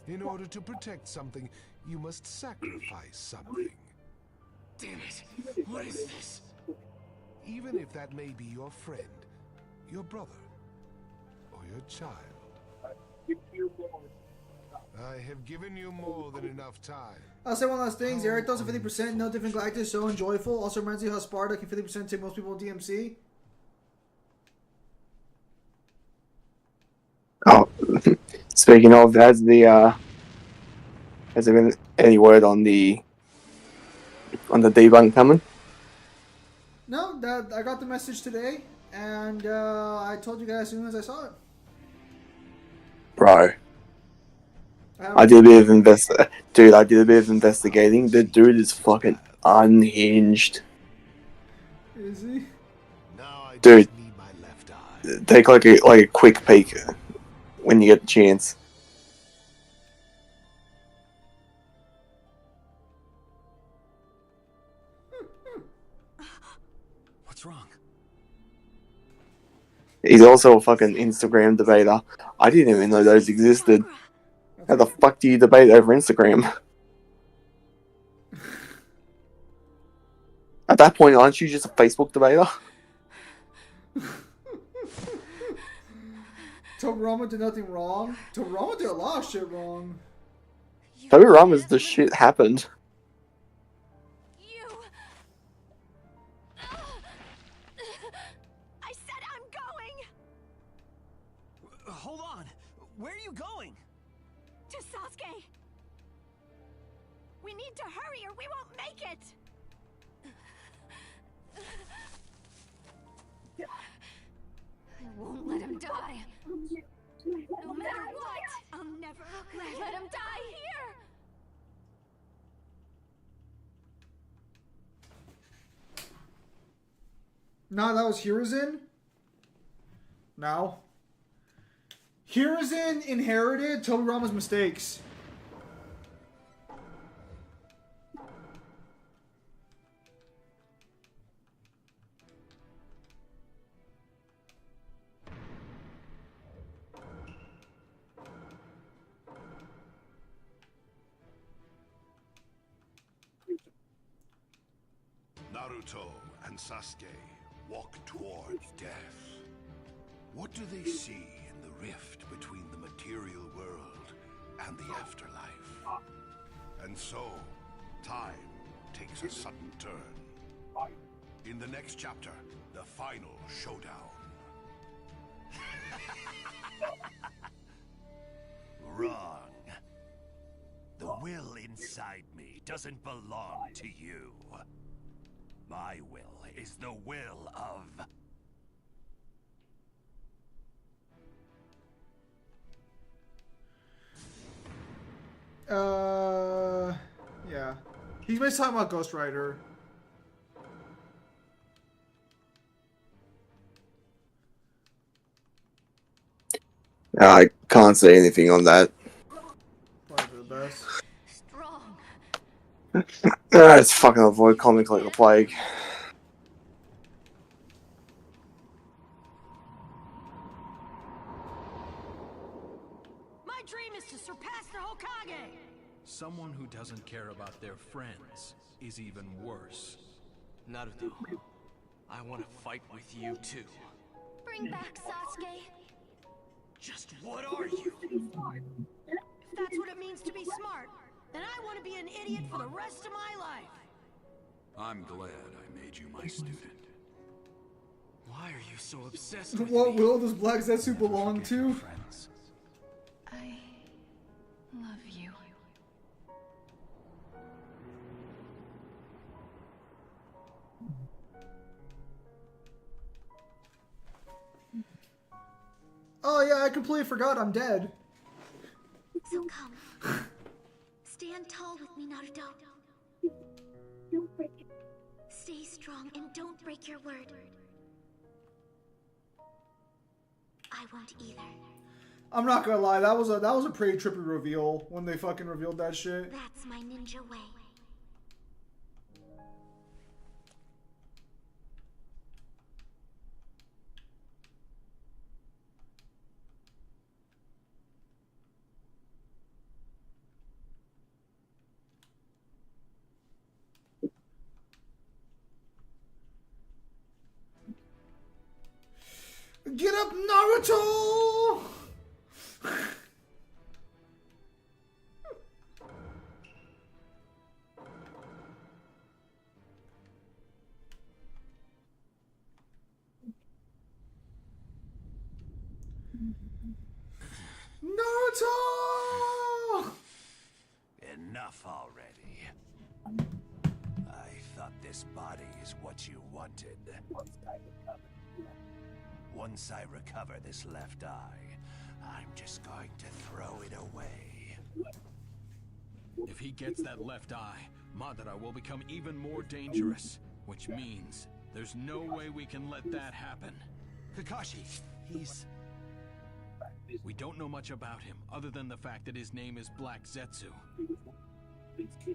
In order to protect something, you must sacrifice something.
damn it. What is this?
Even if that may be your friend, your brother, or your child. I have given you more than enough time.
I'll say one last thing. Eric does a 50%, no different Galactus, so enjoyable. Also reminds you how Sparta can 50% take most people in DMC.
Oh, speaking of, has there been any word on the debunk coming?
No, I got the message today, and I told you guys as soon as I saw it.
Bro, I did a bit of investigating. The dude is fucking unhinged.
Is he?
Now I
Dude,
just need my left eye.
take like a quick peek when you get the chance.
What's wrong?
He's also a fucking Instagram debater. I didn't even know those existed. How the fuck do you debate over Instagram? At that point, aren't you just a Facebook debater?
Tobirama did nothing wrong. Tobirama did a lot of shit wrong.
Tobirama's the shit happened.
I said I'm going!
Hold on. Where are you going?
To Sasuke! We need to hurry or we won't make it! I won't let him die. No matter what, I'll never let him die here!
Nah, that was Hiruzen? No. Hiruzen inherited Tobirama's mistakes.
Naruto and Sasuke walk toward death. What do they see in the rift between the material world and the afterlife? And so, time takes a sudden turn. In the next chapter, the final showdown.
Wrong. The will inside me doesn't belong to you. My will is the will of...
Yeah. He's basically talking about Ghost Rider.
I can't say anything on that.
Probably for the best.
Strong.
It's fucking avoid comic like the plague.
My dream is to surpass the Hokage!
Someone who doesn't care about their friends is even worse.
Naruto, I want to fight with you too.
Bring back Sasuke.
Just what are you?
If that's what it means to be smart, then I want to be an idiot for the rest of my life.
I'm glad I made you my student.
Why are you so obsessed with
What
me?
will does Black Zetsu belong to?
Friends.
I love you.
Oh yeah, I completely forgot I'm dead.
So come. Stand tall with me, Naruto. Stay strong and don't break your word. I won't either.
I'm not gonna lie, that was a pretty trippy reveal when they fucking revealed that shit.
That's my ninja way.
Naruto! Naruto!
Enough already. I thought this body is what you wanted. Once I recover this left eye, I'm just going to throw it away.
If he gets that left eye, Madara will become even more dangerous, which means there's no way we can let that happen. Kakashi, he's... We don't know much about him, other than the fact that his name is Black Zetsu.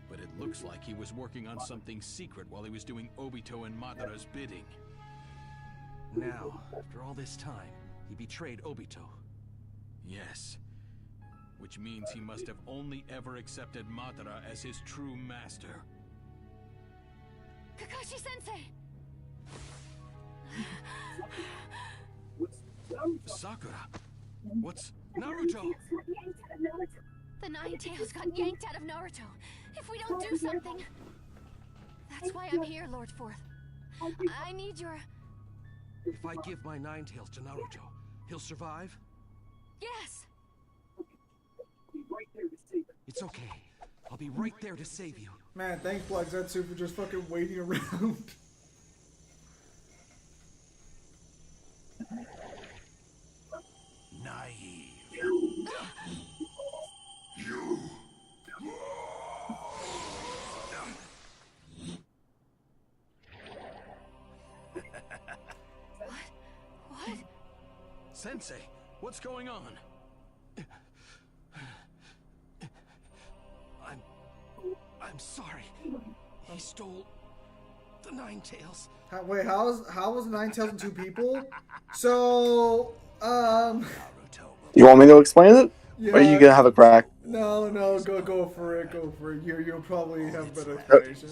But it looks like he was working on something secret while he was doing Obito and Madara's bidding. Now, after all this time, he betrayed Obito. Yes. Which means he must have only ever accepted Madara as his true master.
Kakashi-sensei!
Sakura! What's... Naruto!
The Nine Tails got yanked out of Naruto. If we don't do something... That's why I'm here, Lord Fourth. I need your...
If I give my Nine Tails to Naruto, he'll survive?
Yes!
It's okay. I'll be right there to save you.
Man, thanks Black Zetsu for just fucking waiting around.
Naive.
What?
Sensei, what's going on? I'm sorry. He stole the Nine Tails.
Wait, how was Nine Tails and two people? So,
You want me to explain it?
yeah,
Or are you gonna have a crack?
No, go for it. You'll probably have a better explanation.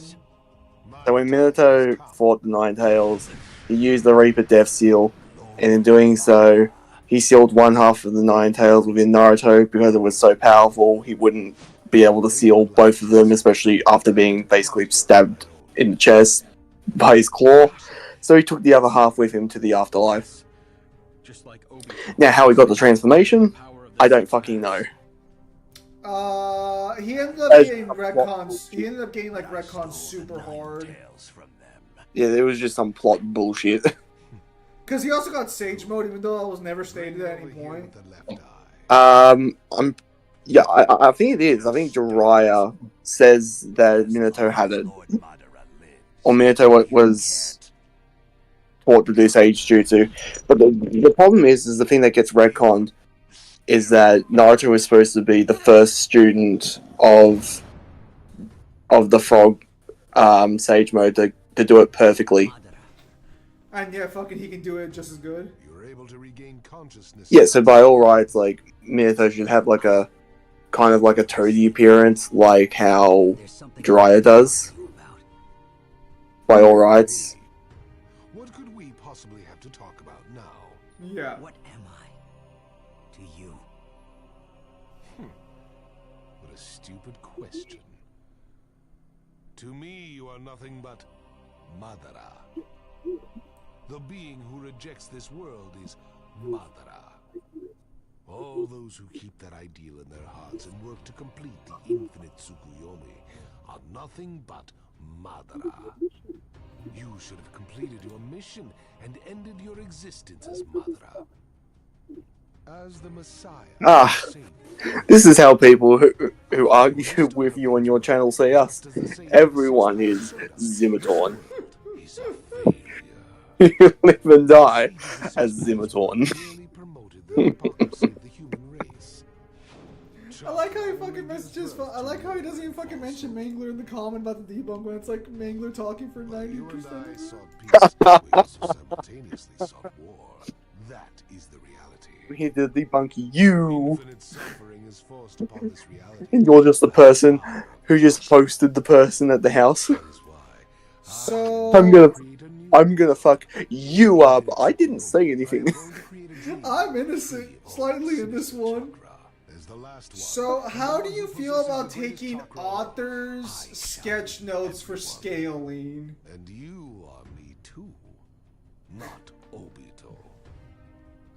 So when Minato fought the Nine Tails, he used the Reaper Death Seal, and in doing so, he sealed one half of the Nine Tails within Naruto because it was so powerful he wouldn't be able to seal both of them, especially after being basically stabbed in the chest by his claw. So he took the other half with him to the afterlife. Now, how he got the transformation, I don't fucking know.
He ended up getting retcons. He ended up getting like retcons super hard.
Yeah, there was just some plot bullshit.
Because he also got Sage Mode, even though that was never stated at any point.
I think it is. I think Jiraiya says that Minato had it. Or Minato was taught to do Sage Jutsu. But the problem is the thing that gets retconned is that Naruto was supposed to be the first student of the Frog Sage Mode to do it perfectly.
And yeah, fucking he can do it just as good.
You're able to regain consciousness.
Yeah, so by all rights, like, Minato should have like a kind of like a toady appearance, like how Jiraiya does. By all rights.
What could we possibly have to talk about now?
Yeah.
What am I to you?
What a stupid question. To me, you are nothing but Madara. The being who rejects this world is Madara. All those who keep that ideal in their hearts and work to complete the infinite Tsukuyomi are nothing but Madara. You should have completed your mission and ended your existence as Madara. As the Messiah.
This is how people who argue with you on your channel say us. Everyone is Zimatorn. You live and die as Zimatorn.
I like how he fucking messages. I like how he doesn't even fucking mention Mangler in the comment about the debunk when it's like Mangler talking for 90%.
That is the reality.
We're here to debunk you. And you're just the person who just posted the person at the house.
So
I'm gonna fuck you up. I didn't say anything.
I'm innocent, slightly in this one. So, how do you feel about taking authors' sketch notes for scaling?
And you are me too, not Obito.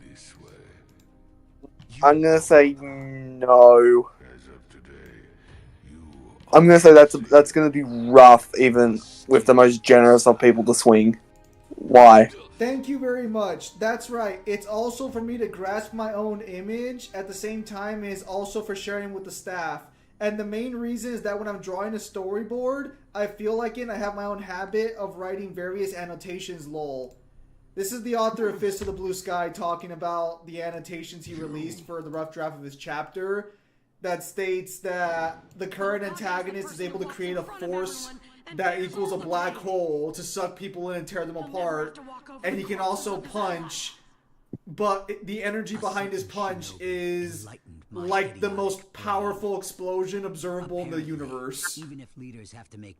This way.
I'm gonna say no. I'm gonna say that's gonna be rough, even with the most generous of people to swing. Why?
Thank you very much. That's right. It's also for me to grasp my own image at the same time as also for sharing with the staff. And the main reason is that when I'm drawing a storyboard, I feel like I have my own habit of writing various annotations, lol. This is the author of Fist of the Blue Sky talking about the annotations he released for the rough draft of his chapter that states that the current antagonist is able to create a force that equals a black hole to suck people in and tear them apart, and he can also punch, but the energy behind his punch is like the most powerful explosion observable in the universe.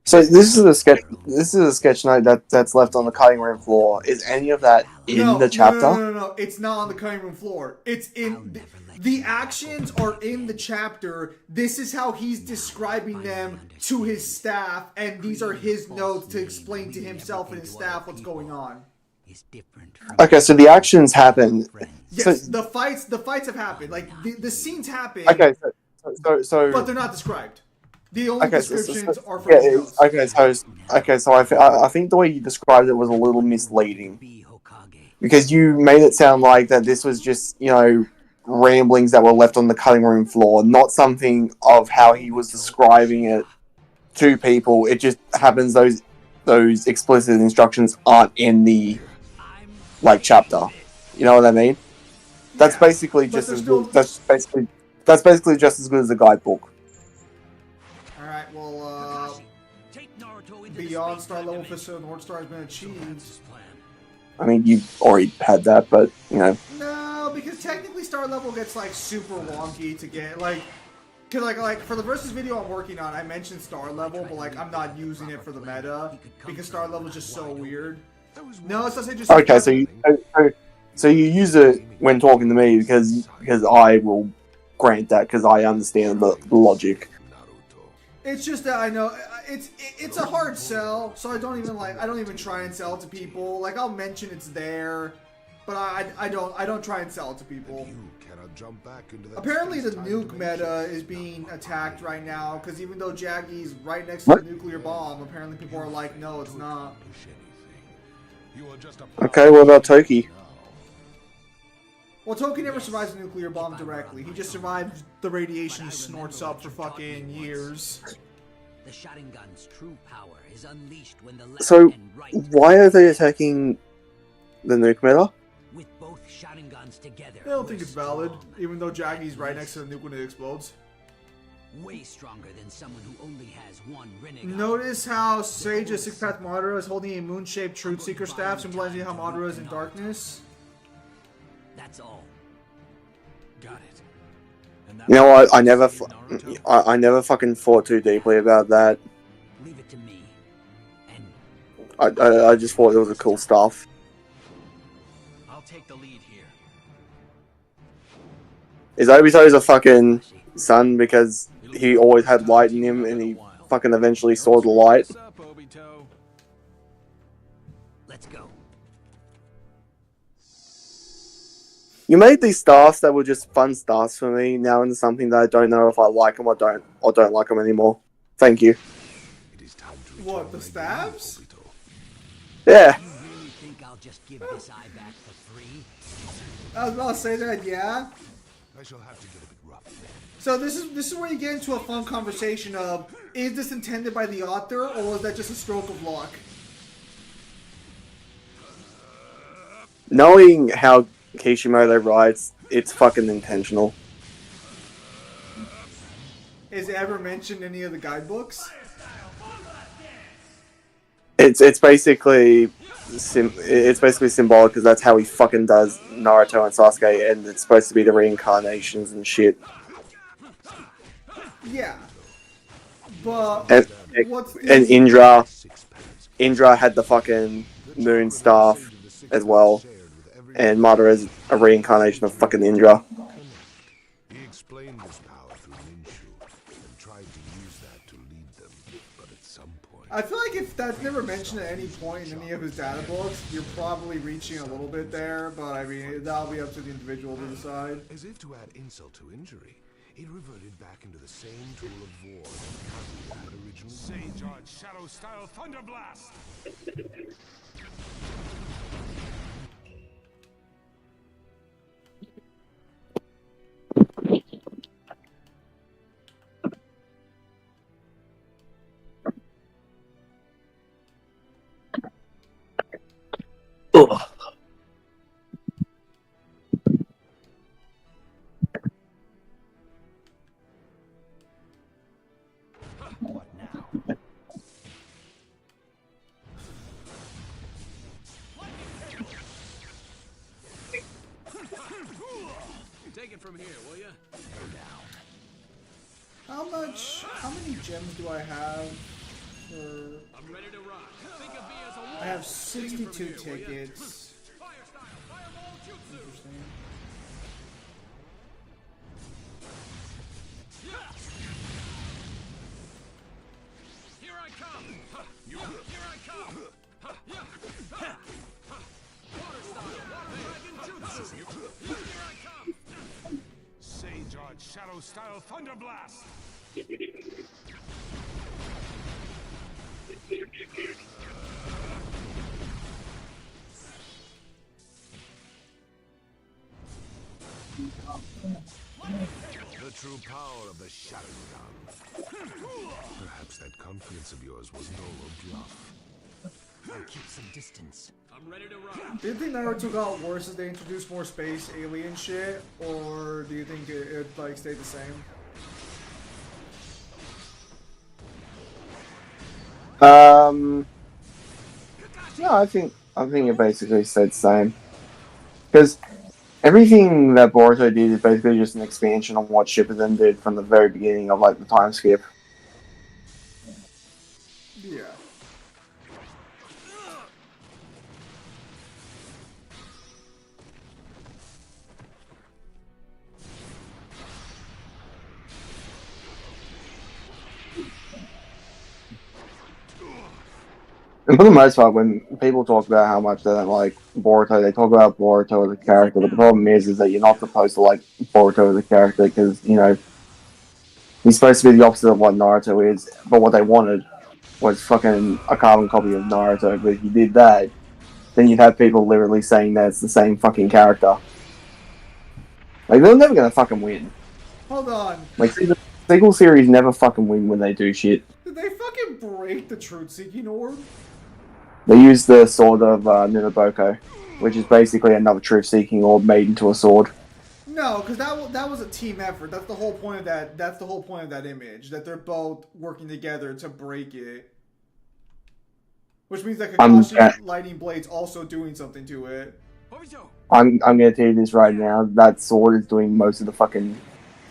So this is a sketch. This is a sketch note that's left on the cutting room floor. Is any of that in the chapter?
No. It's not on the cutting room floor. It's in the actions are in the chapter. This is how he's describing them to his staff, and these are his notes to explain to himself and his staff what's going on.
Okay, so the actions happen.
Yes,
so,
the fights have happened. Like the scenes happen.
Okay, so
but they're not described. The only descriptions are from
yeah,
notes.
So I think the way you described it was a little misleading, because you made it sound like that this was just, you know, ramblings that were left on the cutting room floor, not something of how he was describing it to people. It just happens those explicit instructions aren't in the chapter. You know what I mean? That's basically just as good. That's basically just as good as a guidebook.
All right. Well, beyond star level Fist of the North Star has been achieved.
I mean, you already had that, but you know.
No, because technically star level gets like super wonky to get like. Cause like for the versus video I'm working on, I mentioned star level, but like I'm not using it for the meta because star level is just so weird. No, it's just
okay. So you use it when talking to me because I will grant that because I understand the logic.
It's just that I know it's a hard sell, so I don't even try and sell it to people. Like I'll mention it's there, but I don't try and sell it to people. Apparently the nuke meta is being attacked right now because even though Jaggy's right next to the nuclear bomb, apparently people are like, no, it's not.
Okay, what about Toki?
Well, Toki never survives a nuclear bomb directly. He just survives the radiation he snorts up for fucking years.
The Sharingan's true power is unleashed when the left
So,
and right
why are they attacking the nuke meta?
with both Sharingans together.
I don't think it's valid, even though Jaggy's right next to the nuke when it explodes.
Way stronger than someone who only has one Rinnegan.
Notice how Sage's Six Path Madara is holding a moon-shaped Truth Seeker staff, symbolizing how Madara is in darkness.
That's all.
Got it. And
You know what? I never fucking thought too deeply about that.
Leave it to me. And
I just thought it was a cool stuff.
I'll take the lead here.
Is Obito's a fucking son because he always had light in him and he fucking eventually saw the light?
What's up, Obito?
let's go.
You made these staffs that were just fun staffs for me now into something that I don't know if I like them or don't like them anymore. Thank you.
What, the stabs?
Yeah.
You really think I'll just give this eye back for free?
I was about to say that, yeah.
I shall have to get a bit rough.
So this is where you get into a fun conversation of, is this intended by the author or was that just a stroke of luck?
Knowing how Kishimoto writes, it's fucking intentional.
Is it ever mentioned in any of the guidebooks?
It's basically symbolic because that's how he fucking does Naruto and Sasuke, and it's supposed to be the reincarnations and shit.
Yeah. But
And
what's
and Indra had the fucking moon staff as well. and Madara is a reincarnation of fucking Indra.
He explained his power through Ninshu and tried to use that to lead them, but at some point...
I feel like if that's never mentioned at any point in any of his data books, you're probably reaching a little bit there, but I mean, that'll be up to the individual to decide.
As if to add insult to injury, it reverted back into the same tool of war that Kaguya had originally...
Sage Art Shadow Style Thunder Blast!
Ugh.
What now?
Take it from here, will ya?
How many gems do I have for...
I'm ready to rock. Think of me as a wall.
I have
Take it from
62
here, will ya?
tickets.
Fire style, fireball jutsu.
Interesting.
Here I come. Here I come. Water style, water dragon jutsu. Here I come.
Sage Art Shadow Style Thunder Blast!
The true power of the Sharingan. Perhaps that confidence of yours was no bluff.
I'll keep some distance.
I'm ready to rock.
Do you think Naruto got worse as they introduced more space alien shit, or do you think it like stayed the same?
No, I think it basically stayed the same. Because everything that Boruto did is basically just an expansion on what Shippuden did from the very beginning of like the time skip.
Yeah.
And for the most part, when people talk about how much they don't like Boruto, they talk about Boruto as a character. But the problem is that you're not supposed to like Boruto as a character because, you know, he's supposed to be the opposite of what Naruto is. But what they wanted was fucking a carbon copy of Naruto. But if you did that, then you'd have people literally saying that it's the same fucking character. Like, they're never gonna fucking win.
Hold on.
Like, the sequel series never fucking win when they do shit.
Did they fucking break the truth-seeking orb?
They use the sword of Nunaboko, which is basically another truth-seeking orb made into a sword.
No, because that was a team effort. That's the whole point of that. That's the whole point of that image. That they're both working together to break it. Which means that Kakashi's lightning blade's also doing something to it.
I'm gonna tell you this right now. That sword is doing most of the fucking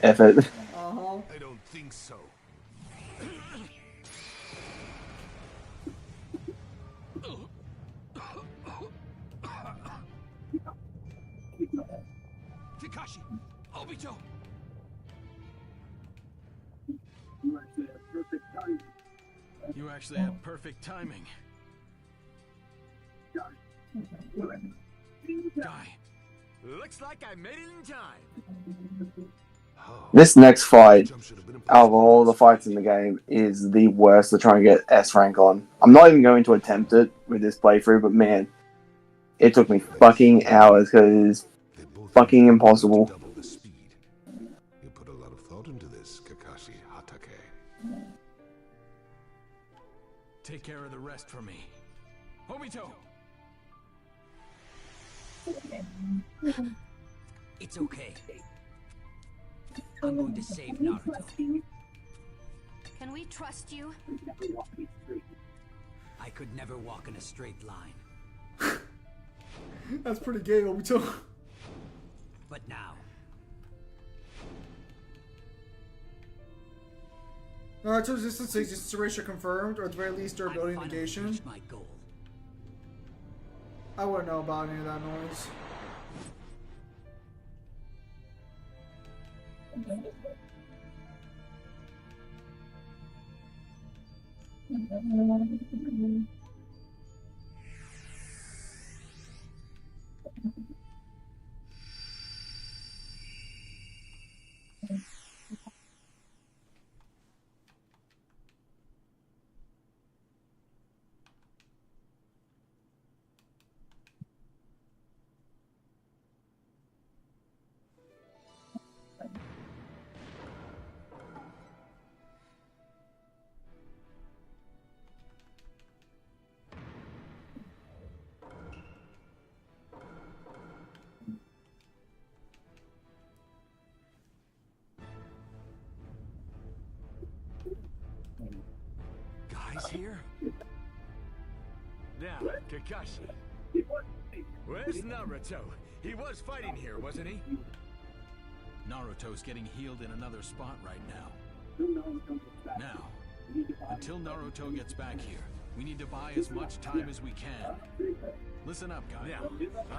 effort.
Uh-huh.
I don't think so.
Kakashi! Obito! You actually have perfect timing. Die.
Looks like I made it in time.
This next fight, out of all the fights in the game, is the worst to try and get S rank on. I'm not even going to attempt it with this playthrough, but man, it took me fucking hours because it's fucking impossible.
Double the speed. You put a lot of thought into this, Kakashi Hatake.
Take care of the rest for me. Obito!
It's okay. I'm going to save Naruto.
Can we trust you?
I could never walk in a straight line.
That's pretty gay, Obito.
But now,
Naruto's resistance erasure confirmed, or at the very least durability
I finally
negation.
reached my goal.
I wouldn't know about any of that noise.
Guys here? Now, Kakashi. Where's Naruto? He was fighting here, wasn't he?
Naruto's getting healed in another spot right now. Now, until Naruto gets back here, we need to buy as much time as we can. Listen up, guys.
Now,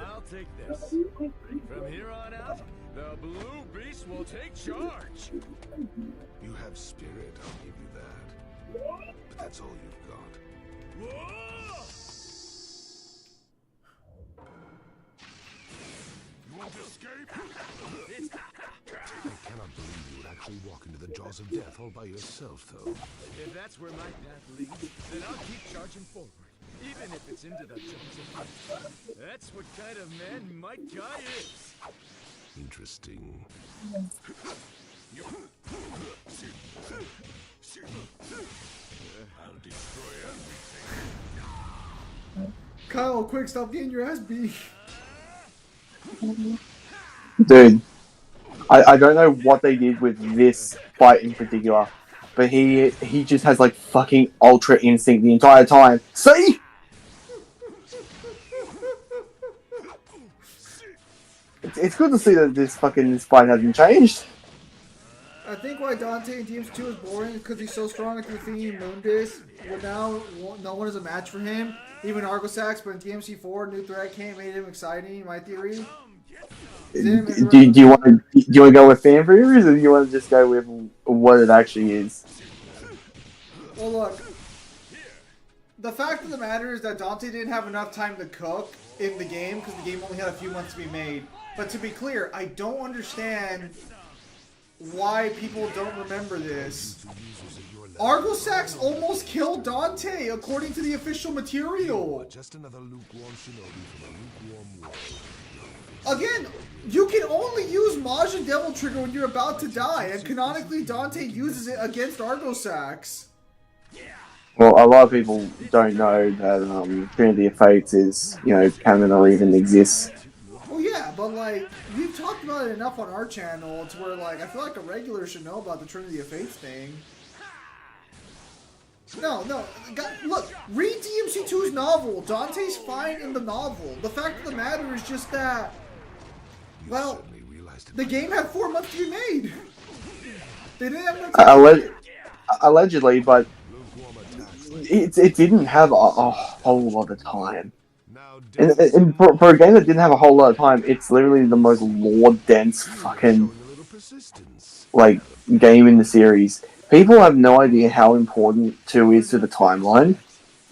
I'll take this. From here on out, the Blue Beast will take charge.
You have spirit, I'll give you that. But that's all you've got.
Whoa!
You want to escape? I cannot believe you would actually walk into the jaws of death all by yourself, though.
If that's where my path leads, then I'll keep charging forward. Even if it's into the jaws of death. That's what kind of man my guy is.
Interesting.
I'll destroy everything.
Kyle, quick, stop getting your ass beat.
Dude, I don't know what they did with this fight in particular, but he just has like fucking ultra instinct the entire time. See? It's good to see that this fight hasn't changed.
I think why Dante in DMC2 is boring is because he's so strong at the Athenian Mundus. Well, now no one is a match for him. Even Argosax, but in DMC4, new threat came, made him exciting. My theory.
Do you want to go with fan theories, or do you want to just go with what it actually is?
Well, look. The fact of the matter is that Dante didn't have enough time to cook in the game because the game only had a few months to be made. But to be clear, I don't understand why people don't remember this. Argosax almost killed Dante, according to the official material.
Just another lukewarm shinobi from a lukewarm world.
Again, you can only use Majin Devil Trigger when you're about to die, and canonically Dante uses it against Argosax.
Well, a lot of people don't know that Trinity of Fates is, canon or even exists.
Well, yeah, but like, we've talked about it enough on our channel to where, like, I feel like a regular should know about the Trinity of Fates thing. No, look, read DMC2's novel. Dante's fine in the novel. The fact of the matter is just that, well, the game had 4 months to be made. They didn't have enough time.
Allegedly, but it didn't have a whole lot of time. And for a game that didn't have a whole lot of time, it's literally the most lore-dense fucking, like, game in the series. People have no idea how important 2 is to the timeline,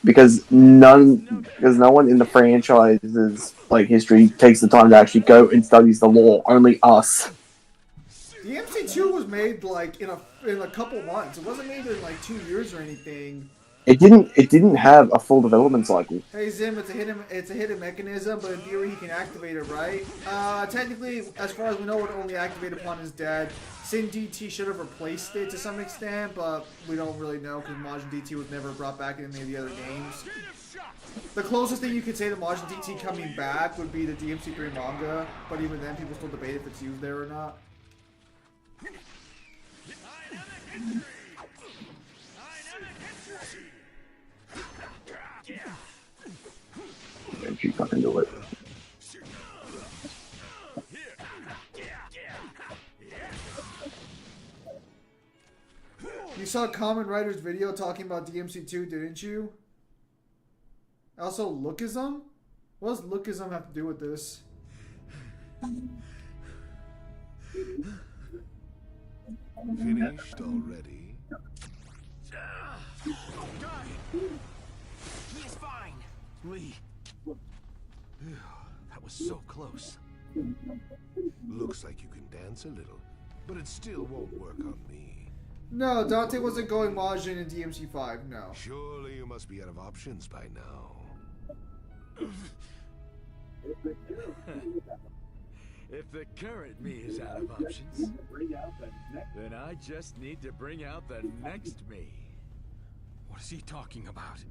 because no one in the franchise's history takes the time to actually go and studies the lore. Only us.
DMC2 was made in a couple months. It wasn't made in 2 years or anything.
It didn't have a full development cycle.
Hey Zim, it's a hidden mechanism, but in theory he can activate it, right? Technically, as far as we know, it only activate upon his dead. Sin DT should have replaced it to some extent, but we don't really know because Majin DT was never brought back in any of the other games. The closest thing you could say to Majin DT coming back would be the DMC3 manga, but even then people still debate if it's used there or not.
Don't you fucking do it.
You saw Common Rider's video talking about DMC2, didn't you? Also, lookism? What does lookism have to do with this?
Finished already?
He is fine. Lee. Phew, that was so close.
Looks like you can dance a little, but it still won't work on me.
No, Dante wasn't going Majin in DMC5, no.
Surely you must be out of options by now.
If the current me is out of options, then I just need to bring out the next me.
What is he talking about?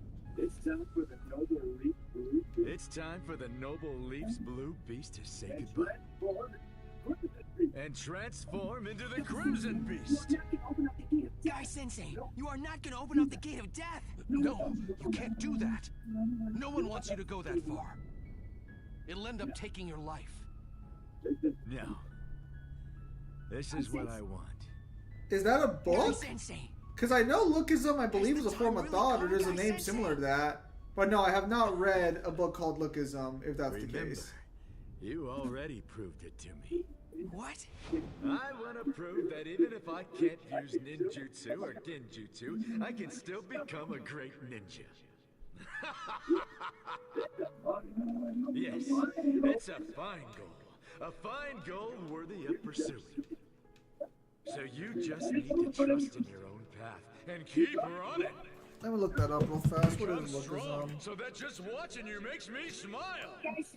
It's time for the noble Leaf's blue beast to say goodbye. And transform into the Crimson Beast.
Guy Sensei, you are not gonna open up the gate of death. No, you can't do that. No one wants you to go that far. It'll end up taking your life.
No. This is what I want.
Is that a
Guy
book?
Sensei.
Because I know Lookism, I believe, is a form of thought, or there's a name similar to that. But no, I have not read a book called Lookism, if that's the case.
You already proved it to me.
What?
I want to prove that even if I can't use ninjutsu or genjutsu, I can still become a great ninja. Yes, it's a fine goal. A fine goal worthy of pursuing. So you just need to trust in your own path and keep running.
Let me look that up real fast. What
Become
is
strong,
Lookism?
so that just watching you makes me smile.
Guys,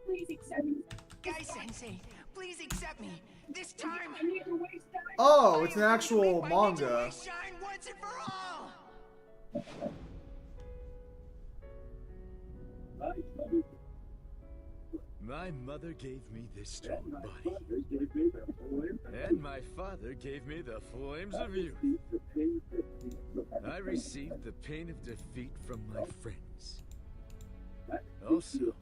please accept me.
Guy Sensei, please accept me. This time.
I need to waste time.
Oh, it's an actual manga.
Shine once and for all.
My mother gave me this strong body. And my father gave me the flames of youth. I received the pain of defeat from my friends. Also,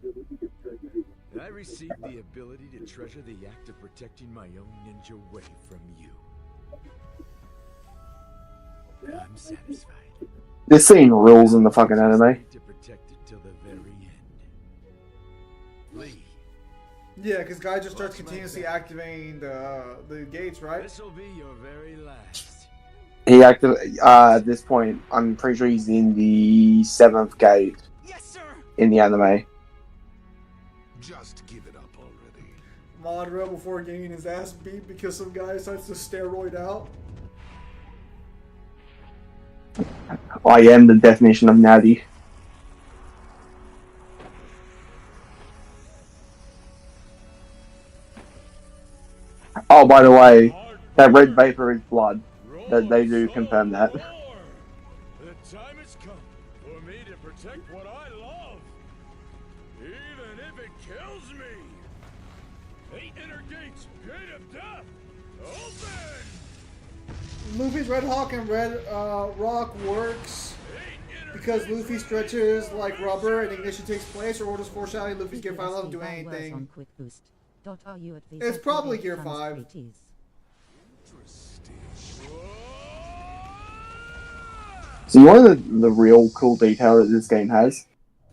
I received the ability to treasure the act of protecting my own ninja way from you. I'm satisfied.
This scene rules in the fucking anime.
To protect it till the very end. Lee.
Yeah, because Guy just starts continuously activating the gates, right?
This'll be your very last.
He at this point, I'm pretty sure he's in the 7th gate.
Yes, sir.
In the anime.
Just give it up already.
Madara before getting his ass beat because some guy decides to steroid out.
I am the definition of natty. Oh, by the way, that red vapor is blood. That they do confirm that.
The time has come for me to protect what I love, even if it kills me. 8 inner gates, gate of death, open!
Luffy's Red Hawk and Red Rock works because Luffy stretches like rubber and ignition takes place, or just foreshadowing Luffy's Gear 5 level do anything. It's probably Gear 5.
So you want the real cool detail that this game has?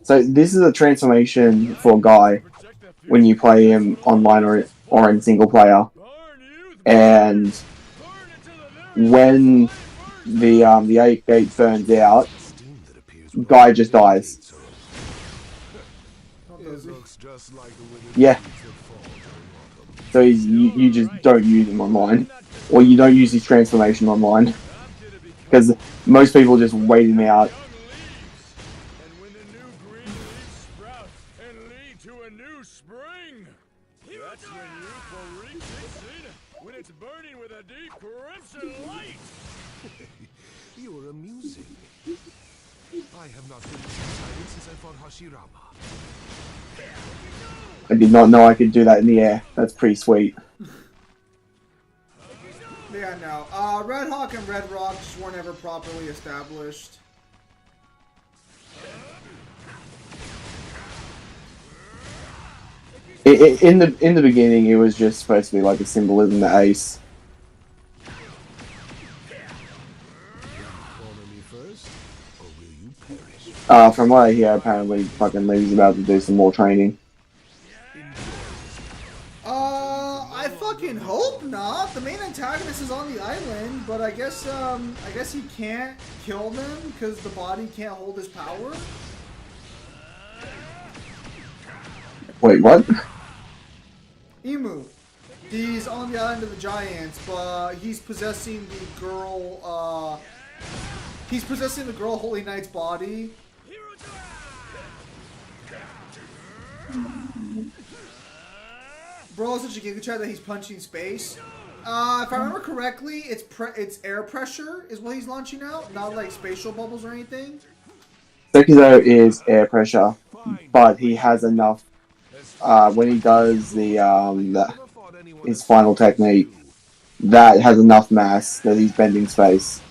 So this is a transformation for Guy when you play him online or in single player. And when the 8th gate burns out, Guy just dies. Yeah. So you just don't use him online. Or you don't use his transformation online. Because most people just wait him out.
And when the new green leaves sprout and lead to a new spring, that's when youth will reach its zenith, when it's burning with a deep crimson light.
You're amusing. I have not been excited since I fought Hashirama.
I did not know I could do that in the air. That's pretty sweet.
Yeah, no. Red Hawk and Red Rock just weren't ever properly established.
In the beginning, it was just supposed to be like a symbolism to Ace. From what I hear, apparently fucking Lee's about to do some more training.
I fucking hope not. The main antagonist is on the island, but I guess he can't kill them because the body can't hold his power.
Wait, what?
Emu. He's on the island of the giants, but he's possessing the girl. He's possessing the girl Holy Knight's body. Bro, such a giga chat that he's punching space. If I remember correctly, it's air pressure is what he's launching out, not like spatial bubbles or anything.
Sekizo is air pressure, but he has enough. When he does his final technique, that has enough mass that he's bending space.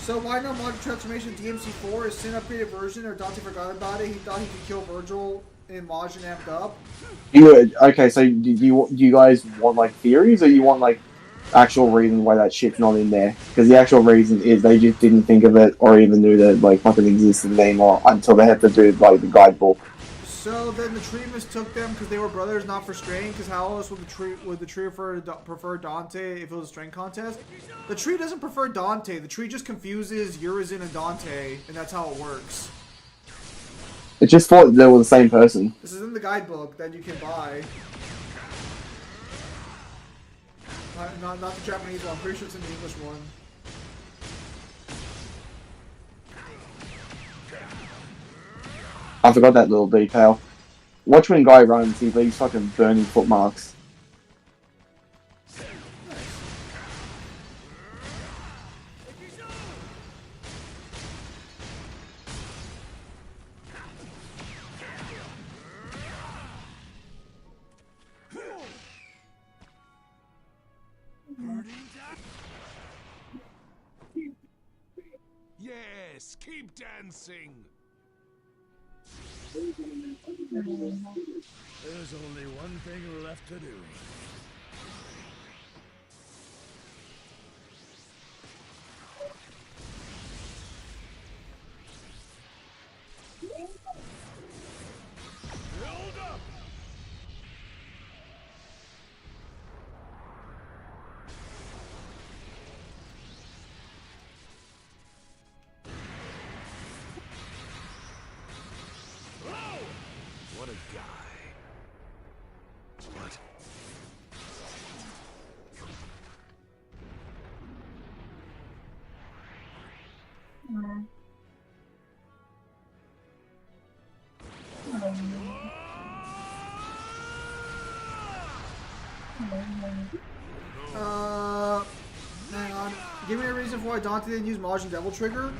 So why not Modern Transformation DMC4 is Sin upgraded version, or Dante forgot about it? He thought he could kill Virgil in Majin amped up.
Okay, so do you guys want like theories, or you want like actual reason why that shit's not in there? Because the actual reason is they just didn't think of it or even knew that like fucking existed anymore until they had to do like the guidebook.
So then the tree mistook them because they were brothers, not for strength. Because how else would the tree prefer Dante if it was a strength contest? The tree doesn't prefer Dante. The tree just confuses Urizen and Dante, and that's how it works.
It just thought they were the same person.
This is in the guidebook that you can buy. Not the Japanese one. I'm pretty sure it's in the English one.
I forgot that little detail. Watch when Guy runs, he leaves fucking burning footmarks.
Yes, keep dancing.
There's only one thing left to do. Build up! What a guy. What?
Hang on. Give me a reason for why Dante didn't use Majin Devil Trigger.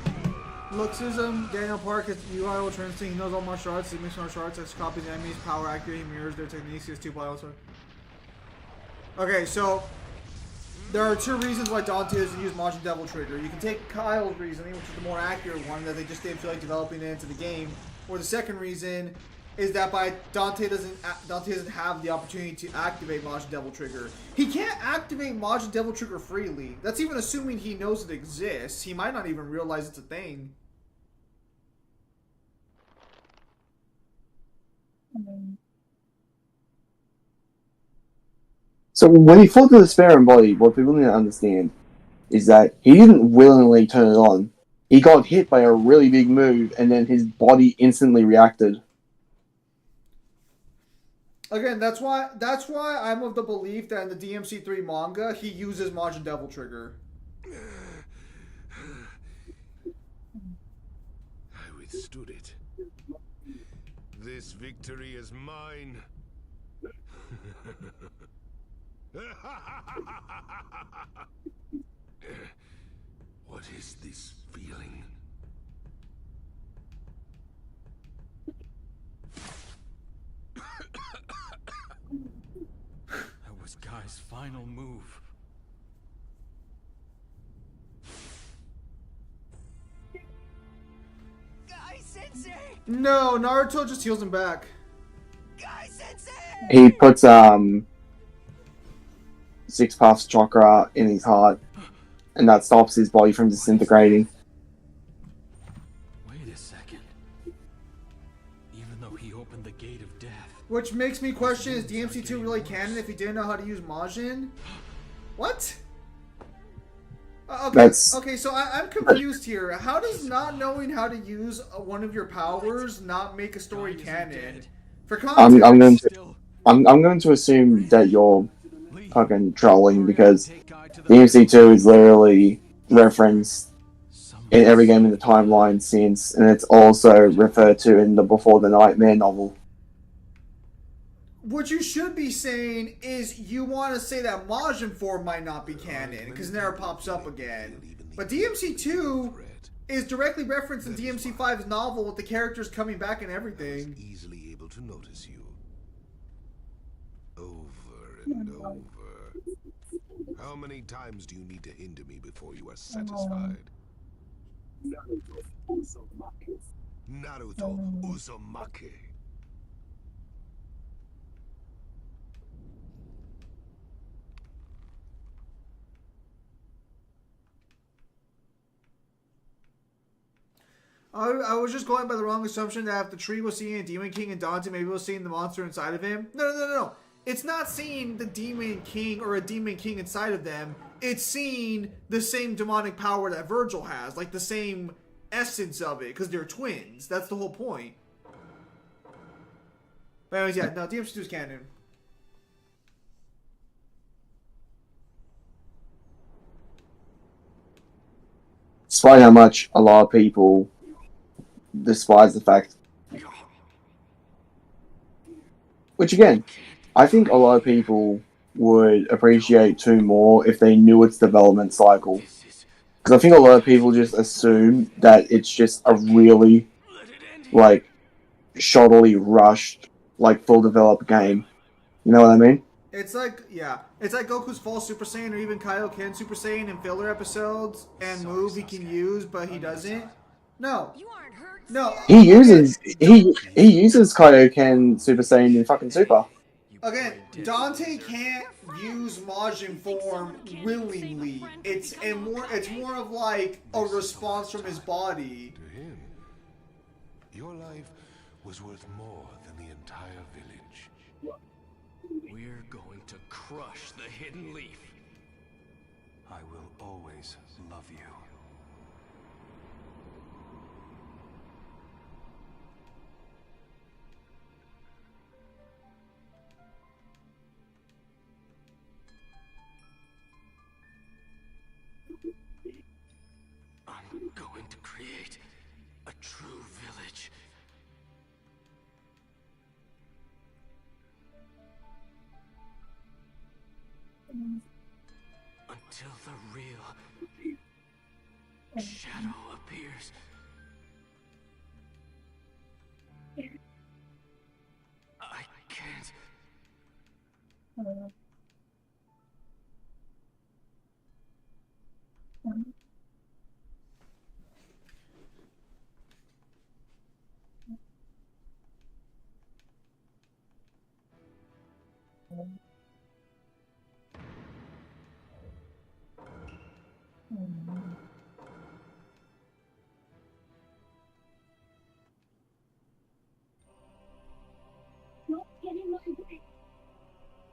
Luxism, Daniel Park is UI Ultra Instinct. He knows all martial arts. He mixes martial arts. That's copies enemies. Power accurate. He mirrors their techniques. He has 2 play also. Okay, so there are 2 reasons why Dante doesn't use Majin Devil Trigger. You can take Kyle's reasoning, which is the more accurate one, that they just didn't feel like developing it into the game. Or the second reason is that Dante doesn't have the opportunity to activate Majin Devil Trigger. He can't activate Majin Devil Trigger freely. That's even assuming he knows it exists. He might not even realize it's a thing.
So when he fought the Despairing Body, what people need to understand is that he didn't willingly turn it on. He got hit by a really big move, and then his body instantly reacted.
Again, that's why I'm of the belief that in the DMC3 manga, he uses Majin Devil Trigger.
I withstood it. This victory is mine. What is this feeling?
That was Guy's final move.
Guy Sensei!
No, Naruto just heals him back.
Guy Sensei!
He puts 6 paths chakra in his heart, and that stops his body from disintegrating.
Wait a second. Even though he opened the gate of death.
Which makes me question, is DMC2 really canon if he didn't know how to use Majin? What? Okay, so I'm confused here. How does not knowing how to use one of your powers not make a story canon? For context,
I'm going to assume that you're fucking trolling because DMC2 is literally referenced in every game in the timeline since, and it's also referred to in the Before the Nightmare novel.
what you should be saying is you want to say that Majin form might not be canon because it never pops up again. But DMC2 is directly referenced in DMC5's novel with the characters coming back and everything.
Easily able to notice you. Over and over. How many times do you need to hinder me before you are satisfied? Naruto Uzumaki.
I was just going by the wrong assumption that if the tree was seeing a Demon King and Dante, maybe it was seeing the monster inside of him. No. It's not seeing the Demon King or a Demon King inside of them. It's seeing the same demonic power that Virgil has. Like the same essence of it. Because they're twins. That's the whole point. But anyways, yeah. No, DMC2 is canon.
Despite how much a lot of people despise the fact, which again, I think a lot of people would appreciate 2 more if they knew its development cycle. Because I think a lot of people just assume that it's just a really, like, shoddily rushed, like, full developed game. You know what I mean?
It's like, yeah. It's like Goku's false Super Saiyan or even Kaioken Super Saiyan in filler episodes and move he can use, but he doesn't. No. No.
He uses Kaioken Super Saiyan in fucking Super.
Again, Dante can't use Majin form willingly. It's more of like a response from his body.
To him, your life was worth more than the entire village.
We're going to crush the Hidden Leaf.
I will always love you.
I'm going to create a true village. Until the real shadow appears. I can't.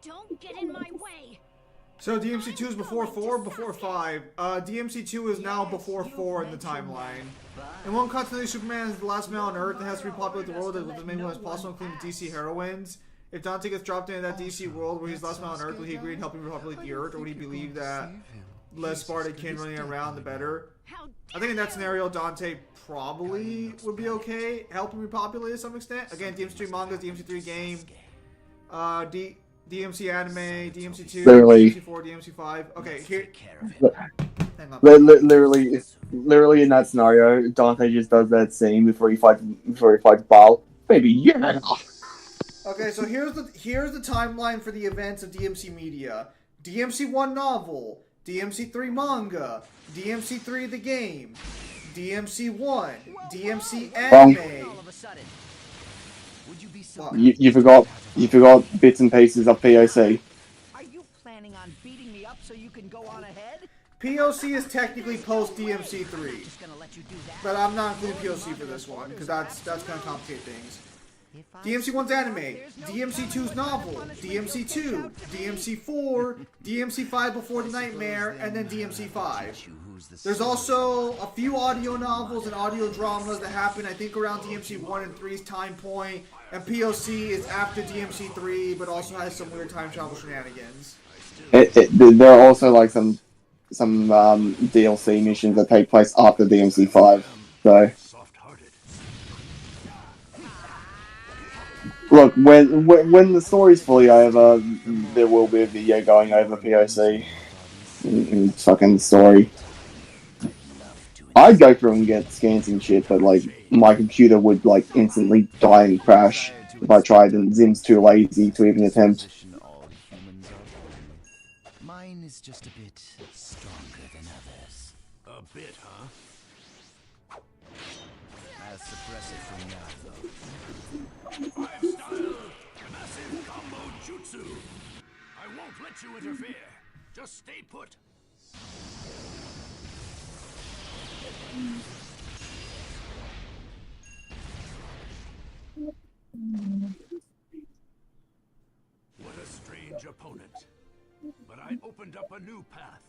Don't get in my way.
So DMC2 is before 4, before 5. DMC2 is now before 4 in the timeline. In one continuity, Superman is the last man on Earth and has to repopulate the world as many as possible, including DC heroines. If Dante gets dropped into that DC world where he's the last man on Earth, will he agree in helping repopulate the Earth, or would he believe that less Spartan running around, the better? I think in that scenario, Dante probably would be okay helping repopulate to some extent. Again, DMC3 manga, DMC3 game, DMC anime, DMC2,
Literally.
DMC4, DMC5. Okay, here. Hang on.
Literally in that scenario, Dante just does that scene before he fights Bal. Baby, yeah.
Okay, so here's the timeline for the events of DMC Media. DMC1 novel, DMC3 manga, DMC3 the game, DMC1, DMC anime.
You forgot bits and pieces of POC.
Are you planning on beating me up so you can go on ahead?
POC is technically post DMC3, but I'm not including POC for this one because that's gonna complicate things. DMC1's anime, DMC2's novel, DMC2, DMC4, DMC5 Before the Nightmare, and then DMC5. There's also a few audio novels and audio dramas that happen, I think, around DMC1 and 3's time point, and POC is after DMC3, but also has some weird time travel shenanigans.
There are also like some DLC missions that take place after DMC5. So, look, when the story's fully over, there will be a video going over POC and fucking story. I'd go through and get scans and shit, but like my computer would like instantly die and crash if I tried, and Zim's too lazy to even attempt.
Mine is just a bit stronger than others.
A bit, huh?
I'll suppress it from now, though.
Five-style massive combo jutsu. I won't let you interfere. Just stay put. What a strange opponent. But I opened up a new path.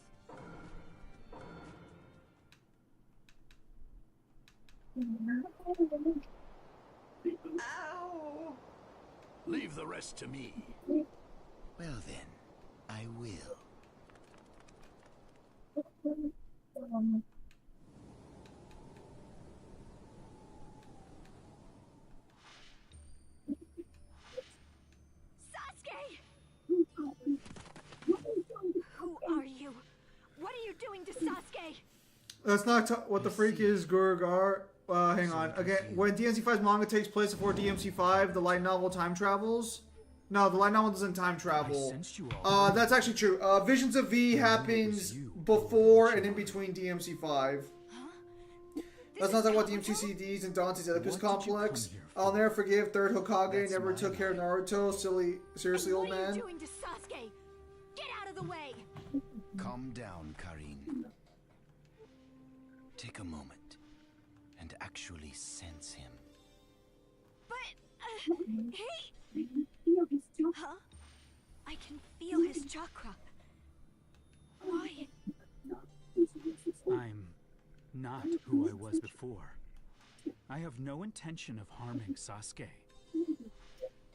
Ow!
Leave the rest to me.
Well then, I will.
Who are you? What are you doing to Sasuke?
That's not what the freak is, Gurgar. Hang on. Again, when DMC5's manga takes place before DMC5, the light novel time travels. No, the light novel doesn't time travel. That's actually true. Visions of V happens before and in between DMC5. Let's not talk about DMC CDs and Dante's Oedipus complex. I'll never forgive. Third Hokage never took care of Naruto. Seriously, old man.
What are you doing to Sasuke? Get out of the way!
Calm down, Karin. Take a moment and actually sense him.
But, he... Huh? I can feel his chakra. Why?
I'm not who I was before. I have no intention of harming Sasuke.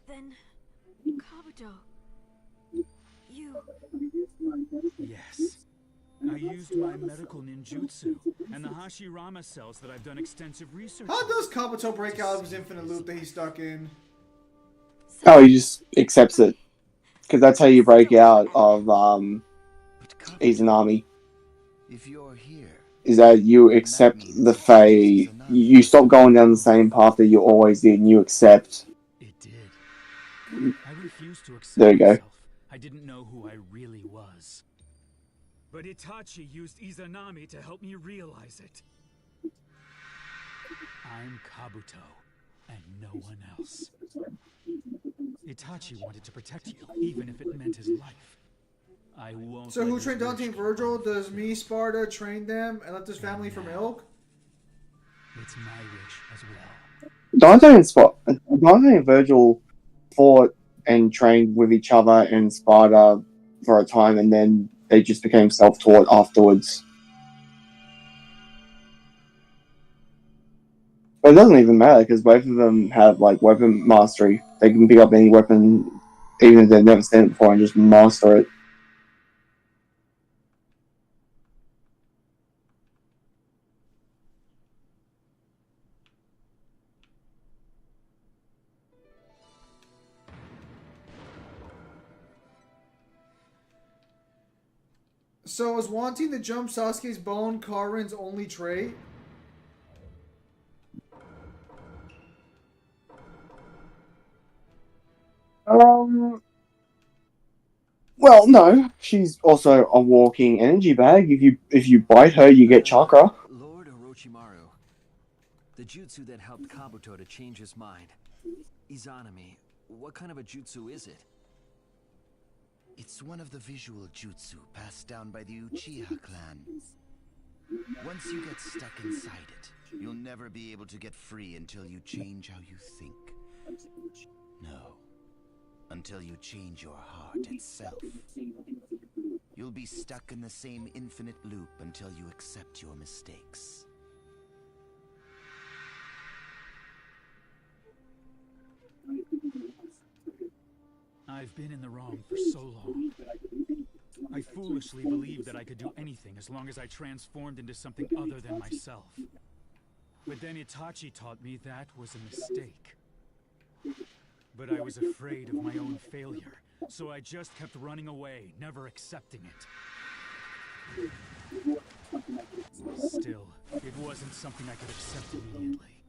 Then, Kabuto, you...
Yes. I used my medical ninjutsu and the Hashirama cells that I've done extensive research.
How does Kabuto break out of his infinite loop that he's stuck in?
Oh, he just accepts it. Because that's how you break out of Izanami.
If you're here,
is that you accept the fate. You stop going down the same path that you always did, and you accept.
It did. I refused to accept
there you go.
myself. I didn't know who I really was. But Itachi used Izanami to help me realize it. I'm Kabuto, and no one else. Itachi wanted to protect you, even if it meant his life. I won't.
So who trained Dante and Virgil? Does me, Sparta, train them and left his family from Ilk?
It's my wish as well.
Dante and Virgil fought and trained with each other in Sparta for a time, and then they just became self-taught afterwards. But it doesn't even matter, because both of them have, like, weapon mastery. They can pick up any weapon, even if they've never seen it before, and just master it.
So is wanting to jump Sasuke's bone Karin's only trait?
Well, no. She's also a walking energy bag. If you bite her, you get chakra.
Lord Orochimaru, the jutsu that helped Kabuto to change his mind. Izanami, what kind of a jutsu is it?
it's one of the visual jutsu passed down by the Uchiha clan. Once you get stuck inside it, you'll never be able to get free until you change how you think.
No. Until you change your heart itself. You'll be stuck in the same infinite loop until you accept your mistakes.
I've been in the wrong for so long. I foolishly believed that I could do anything as long as I transformed into something other than myself. But then Itachi taught me that was a mistake. But I was afraid of my own failure, so I just kept running away, never accepting it. Still, it wasn't something I could accept immediately.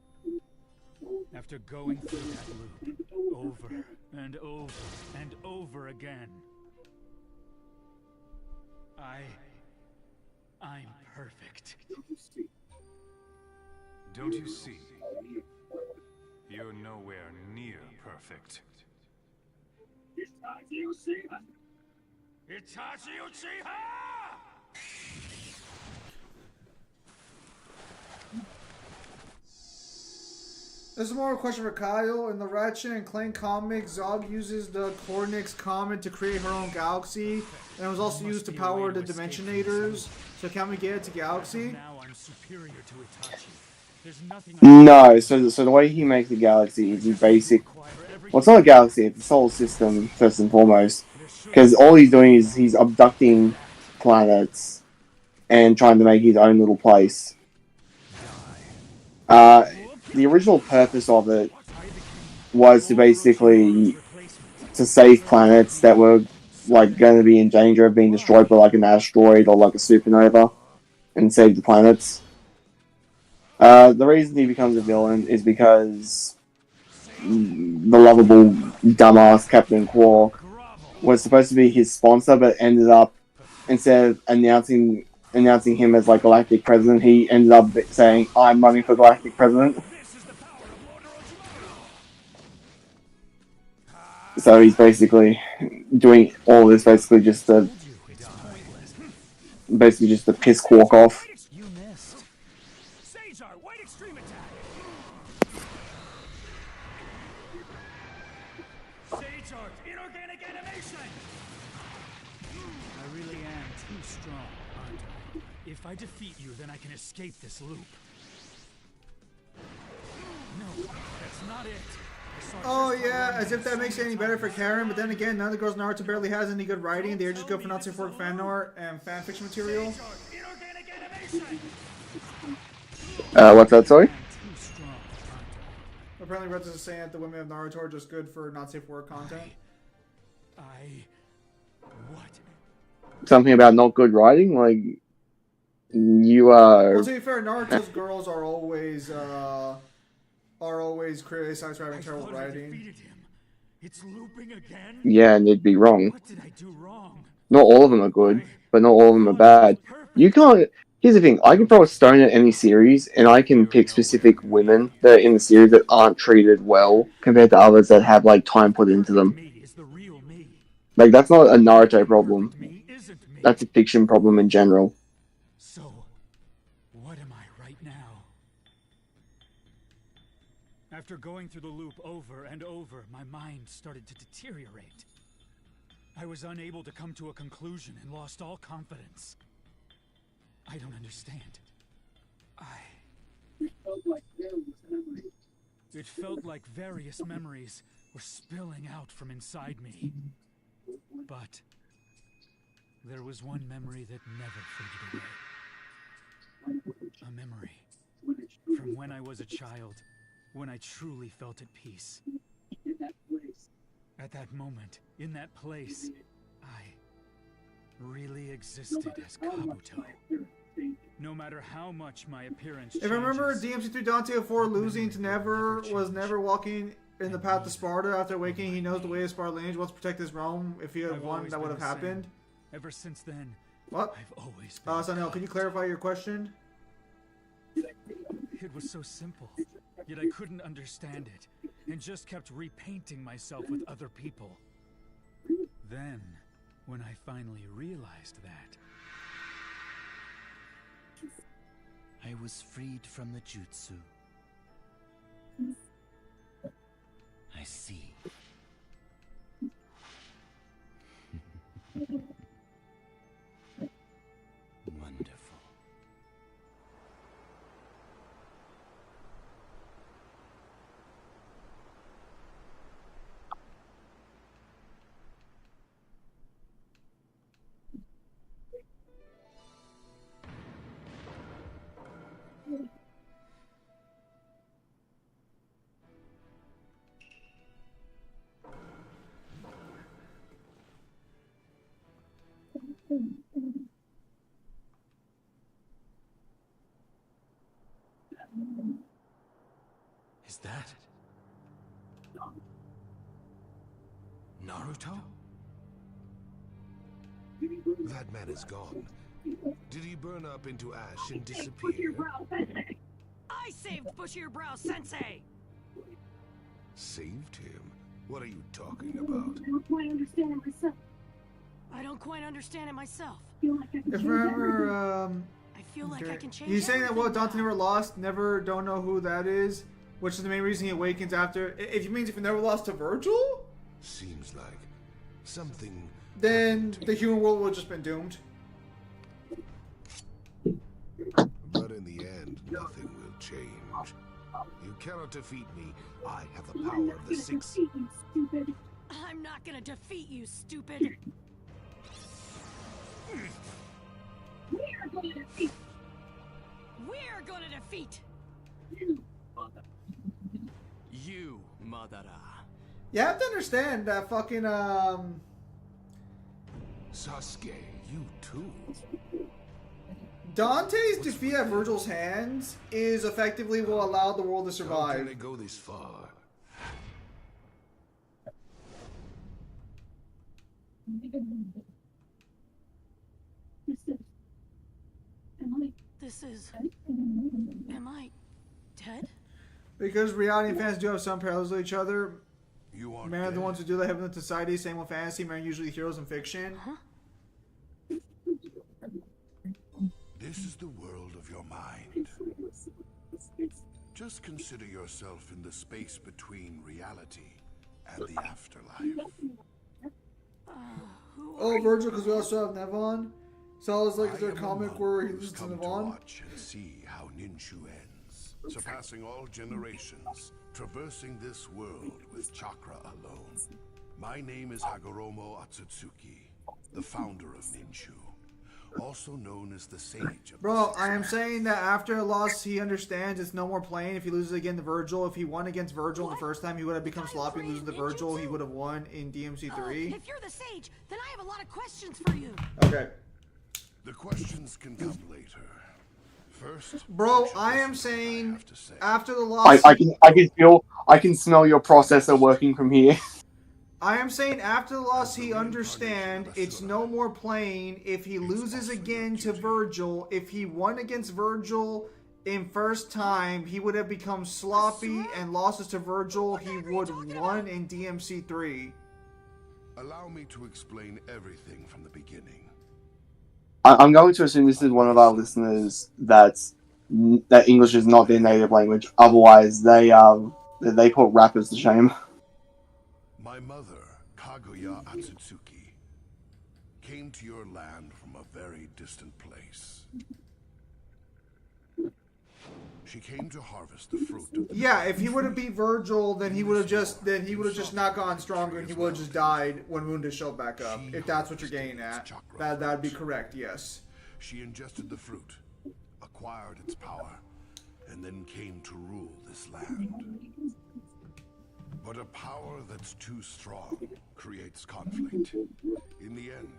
After going through that loop, over and over and over again, I'm perfect.
Don't you see? You're nowhere near perfect.
Itachi Uchiha!
Itachi Uchiha!
This is more of a question for Kyle. In the Ratchet and Clank comic, Zog uses the chronicles comet to create her own galaxy, and it was also used to power the Dimensionators. So can we get it to Galaxy?
Now I'm superior to Itachi. There's nothing
No, so the way he makes the galaxy is he well, it's not a galaxy, it's a solar system, first and foremost. Because all he's doing is he's abducting planets and trying to make his own little place. The original purpose of it was to basically to save planets that were like going to be in danger of being destroyed by like an asteroid or like a supernova, and save the planets. The reason he becomes a villain is because the lovable dumbass Captain Quark was supposed to be his sponsor, but ended up, instead of announcing him as like Galactic President, he ended up saying, "I'm running for Galactic President." So he's basically doing all this basically just to piss Quark off.
You missed. Sage Art, White Extreme Attack. Sage Art, Inorganic Animation. I really am too strong, aren't I? If I defeat you, then I can escape this loop. No, that's not it.
Oh yeah, as if that makes it any better for Karen, but then again, none of the girls in Naruto barely has any good writing. They're just good for Nazi Fork fan art and fan fiction material.
What's that, sorry?
Apparently Reds is saying that the women of Naruto are just good for not safe for work content.
What?
Something about not good writing? Like, you are...
Well, to be fair, Naruto's girls are always criticized for having terrible writing.
It's looping again?
Yeah, and they'd be wrong.
What did I do wrong?
Not all of them are good, but not all of them are bad. You can't... Here's the thing, I can throw a stone at any series, and I can pick specific women that are in the series that aren't treated well, compared to others that have, like, time put into them. Like, that's not a Naruto problem. That's a fiction problem in general.
So, what am I right now? After going through the loop over and over, my mind started to deteriorate. I was unable to come to a conclusion and lost all confidence. I don't understand. It felt like various memories were spilling out from inside me. But there was one memory that never faded away. A memory from when I was a child, when I truly felt at peace. At that moment, in that place, I really existed as Kabuto. No matter how much my appearance changes.
If I remember DMC3 Dante before losing to Never was never walking in the path to Sparta. After awakening, he knows the way of Sparta lineage, wants to protect his realm. If he had won, that would have happened.
Ever since then,
what?
I've always been
Sanel, can you clarify your question?
It was so simple, yet I couldn't understand it, and just kept repainting myself with other people. Then, when I finally realized that,
I was freed from the jutsu. I see. Wonderful.
Is that Naruto?
That man is gone. Did he burn up into ash and disappear?
I saved Bushier Brow Sensei!
Saved him? What are you talking about?
I don't quite understand it myself.
I don't quite understand it myself.
If remember,
I feel like I can change
he's saying that what
everything
Dante never lost, don't know who that is, which is the main reason he awakens after. If he means if he never lost to Virgil,
Seems like something.
then the human world would have just been doomed.
But in the end, nothing will change. You cannot defeat me. I have the power of the six.
I'm not gonna defeat you, stupid!
We're going to defeat.
We're gonna defeat!
You, Madara.
You have to understand that fucking
Sasuke, you too.
Dante's defeat at Virgil's hands is effectively what allowed the world to
How
survive.
can it go this far?
This is... Am I dead?
Because reality and fantasy do have some parallels to each other.
You are
Man are the
dead.
ones who do that have in society. Same with fantasy. Man are usually heroes in fiction.
This is the world of your mind. Just consider yourself in the space between reality and the afterlife.
Oh, Virgil, because we also have Nevon. So it's like is there a comic where he loses to
Come to
Nevon?
watch and see how Ninshu ends, surpassing all generations, traversing this world with chakra alone. My name is Hagoromo Atsutsuki, the founder of Ninshu, also known as the Sage of
Bro, I am saying that after a loss, he understands it's no more playing. If he loses again to Virgil, if he won against Virgil the first time, he would have become sloppy. Losing to Virgil, he would have won in DMC3.
If you're the sage, then I have a lot of questions for you.
Okay.
The questions can come later. First,
Bro, I am saying after the loss,
I can smell your processor working from here.
I am saying after the loss, he understands it's no more playing. If he loses again to Virgil, if he won against Virgil in first time, he would have become sloppy and losses to Virgil. He would have won in DMC3.
allow me to explain everything from the beginning.
I'm going to assume this is one of our listeners that English is not their native language. Otherwise, they put rappers to shame.
My mother, Kaguya Atsutsuki, came to your land from a very distant place. She came to harvest the fruit of the
Yeah, if he would have beat Virgil, then he would have just not gone stronger, and he would have just died when Wounded showed back up. If that's what you're getting at, that'd be correct. Yes.
She ingested the fruit, acquired its power, and then came to rule this land. But a power that's too strong creates conflict. In the end,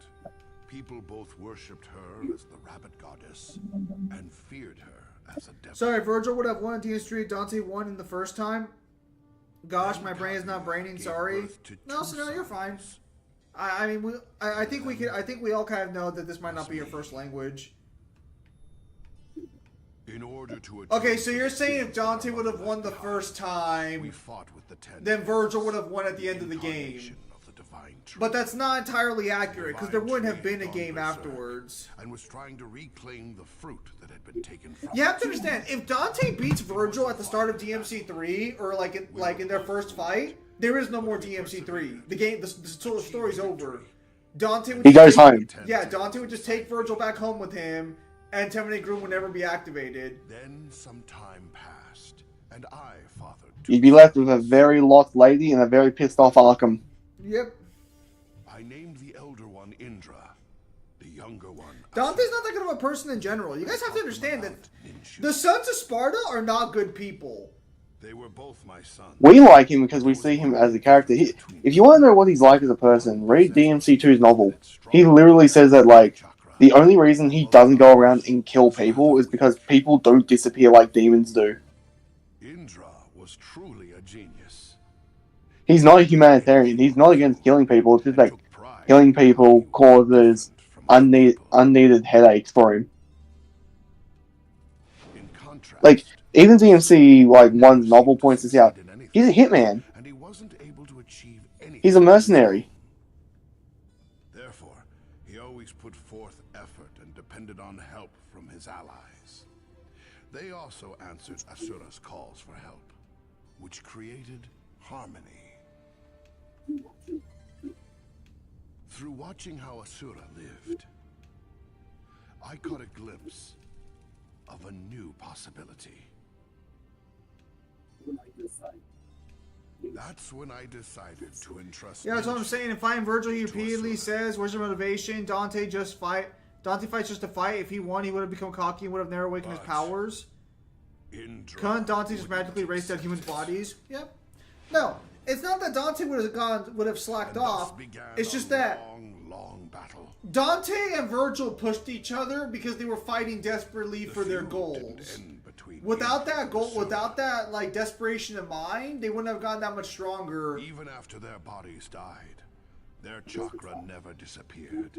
people both worshipped her as the rabbit goddess and feared her as a devil.
Sorry, Virgil would have won at DS3. Dante won in the first time. Gosh, my brain is not braining. Sorry. No, so no, you're fine. I think we all kind of know that this might not be your first language.
In order to
Okay, so you're saying if Dante would have won the first time, then Virgil would have won at the end of the game. But that's not entirely accurate, because there wouldn't have been a game afterwards.
And was trying to reclaim the fruit that had been taken from
You have to understand, if Dante beats Virgil at the start of DMC3, or like in their first fight, there is no more DMC3. The game, the story's over. Dante would
He goes home.
Yeah, Dante would just take Virgil back home with him, and Terminator Groom would never be activated.
Then some time passed, and I fathered.
You'd be left with a very lost lady and a very pissed off Arkham.
Yep.
I named the elder one Indra, the younger one.
Dante's not that good of a person in general. You guys have to understand that the Sons of Sparta are not good people.
They were both my sons.
We like him because we see him as a character. If you want to know what he's like as a person, read DMC2's novel. He literally says that, like, the only reason he doesn't go around and kill people is because people don't disappear like demons do.
Indra was truly a genius.
He's not a humanitarian. He's not against killing people. It's just that killing people causes unneeded headaches for him. Like, even DMC, like, one novel points this out. He's a hitman.
And he wasn't able to achieve anything.
He's a mercenary.
Therefore, he always put forth effort and depended on help from his allies. They also answered Asura's calls for help, which created harmony. Through watching how Asura lived, I caught a glimpse of a new possibility. That's when I decided to entrust.
Yeah, that's what I'm saying. In fighting Virgil, he repeatedly says, "Where's your motivation?" Dante fights just to fight. If he won, he would have become cocky and would have never awakened his powers. Couldn't Dante just magically race down humans' bodies? Yep. No, it's not that Dante would have slacked off. It's just that
long battle.
Dante and Virgil pushed each other because they were fighting desperately for their goals. Without that goal, without that like desperation in mind, they wouldn't have gotten that much stronger.
Even after their bodies died, their chakra never disappeared,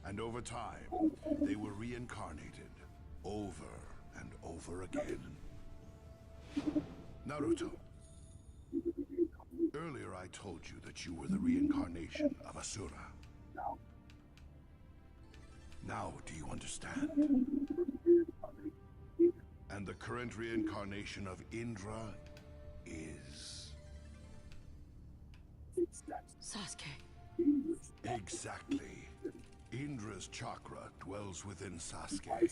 and over time, they were reincarnated over and over again. Naruto, earlier I told you that you were the reincarnation of Asura. Now do you understand? And the current reincarnation of Indra is...
Sasuke.
Exactly. Indra's chakra dwells within Sasuke.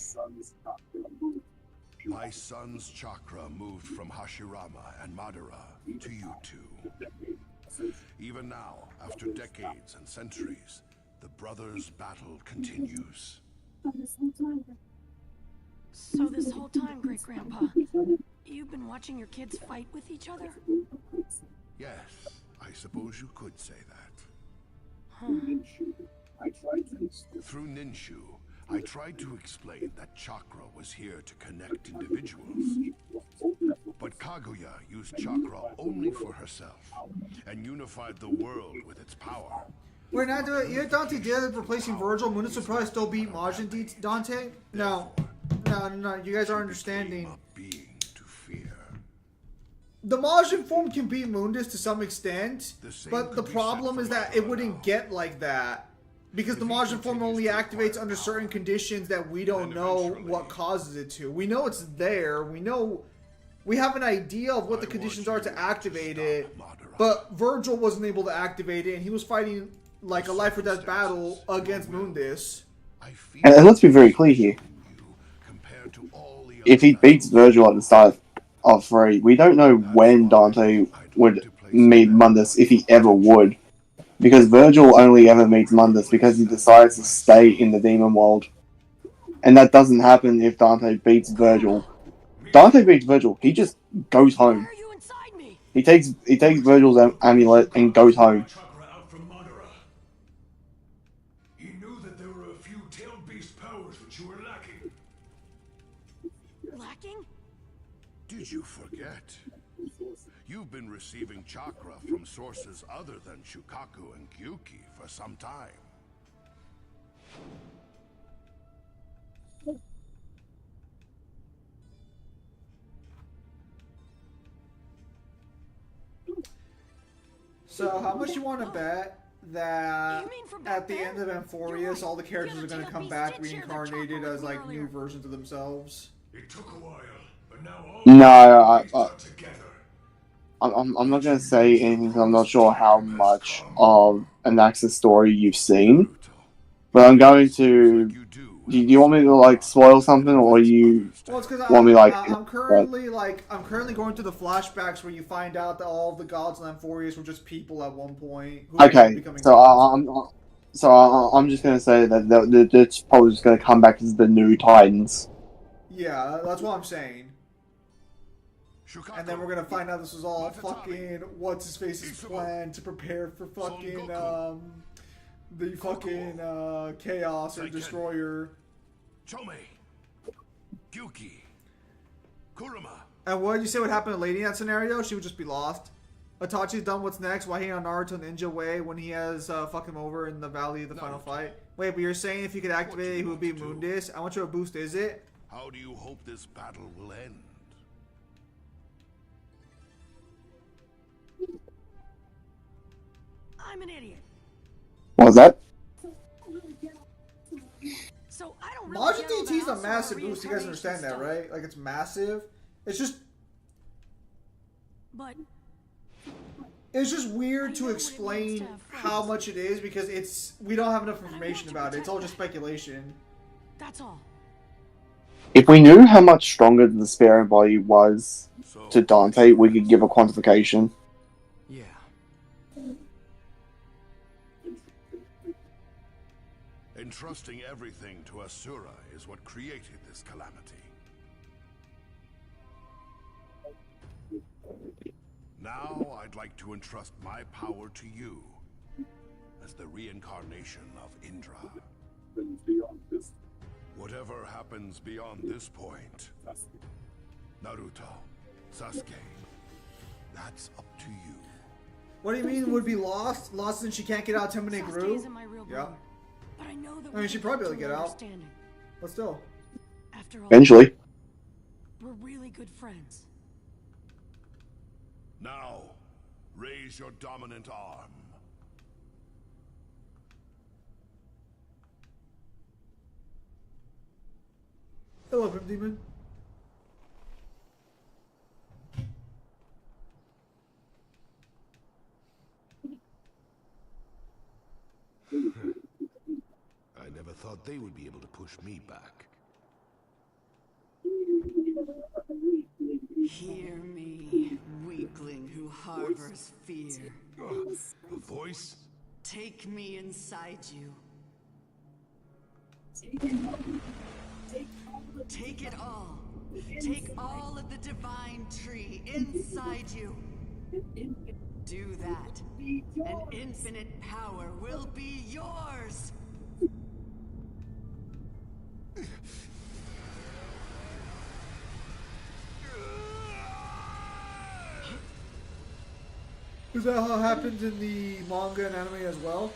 My son's chakra moved from Hashirama and Madara to you two. Even now, after decades and centuries, the brothers' battle continues.
So this whole time, Great-Grandpa, you've been watching your kids fight with each other?
Yes, I suppose you could say that.
Huh.
Through Ninshu, I tried to explain that chakra was here to connect individuals. But Kaguya used chakra only for herself, and unified the world with its power.
Wait, now if Dante did replacing Virgil, Mundus would probably still beat Majin Dante? No. No, you guys aren't understanding. The Majin form can beat Mundus to some extent, but the problem is that it wouldn't get like that. Because the Majin form only activates under certain conditions that we don't know what causes it to. We know it's there, we have an idea of what the conditions are to activate it, but Virgil wasn't able to activate it, and he was fighting like a life or death battle against Mundus.
And let's be very clear here. If he beats Virgil at the start of 3, we don't know when Dante would meet Mundus, if he ever would. Because Virgil only ever meets Mundus because he decides to stay in the demon world. And that doesn't happen if Dante beats Virgil. Dante beats Virgil, he just goes home. He takes Virgil's amulet and goes home.
He knew that there were a few tailed beast powers which you were lacking.
Lacking?
Did you forget? You've been receiving chakra from sources other than Shukaku and Gyuki for some time.
So, how much you want to bet that at the end of Amphorius, all the characters are going to come back reincarnated as like new versions of themselves?
It took a while, but now all
No, I'm not gonna say anything because I'm not sure how much of an Axis story you've seen, but I'm going to. Do you want me to like spoil something, or you
Well, it's because
want me like?
I'm currently going through the flashbacks where you find out that all of the gods in Amphorius were just people at one point. Who ended up
Okay,
becoming
so
gods.
I'm just gonna say that it's probably just gonna come back as the new Titans.
Yeah, that's what I'm saying. And then we're gonna find out this was all fucking what's his face's plan to prepare for fucking the fucking chaos or destroyer.
Chome, Gyuki, Kurama.
And what did you say would happen to Lady in that scenario? She would just be lost. Itachi's done what's next. Why he on Naruto Ninja Way when he has fuck him over in the Valley of the Final Fight? Wait, but you're saying if you could activate it, he would be Mundus? How much of a boost is it?
How do you hope this battle will end?
I'm an idiot.
What was that?
So I don't really
Majin
get all
DT is
the
a
house
massive
about
boost. You guys understand that,
reincarnation
right? Like it's massive. It's just
But
it's just weird to explain how much it is because we don't have enough information about it. It's all just speculation.
That's all.
If we knew how much stronger the Sparing Body was to Dante, we could give a quantification.
Yeah.
Entrusting everything to Asura is what created this calamity. Now I'd like to entrust my power to you as the reincarnation of Indra. Whatever happens beyond this point, Naruto, Sasuke, that's up to you.
What do you mean would be lost? Lost since she can't get out Temune
Sasuke
Gru?
isn't my real brother, but I know that
I mean, she'd probably be able to get out.
understanding.
But still.
After all,
Eventually.
we're really good friends.
Now, raise your dominant arm.
I love him, Demon.
I never thought they would be able to push me back.
Hear me, weakling who harbors fear.
A voice?
Take me inside you. Take it all. Take all of the divine tree inside you. Do that, and infinite power will be yours.
Is that how it happens in the manga and anime as well?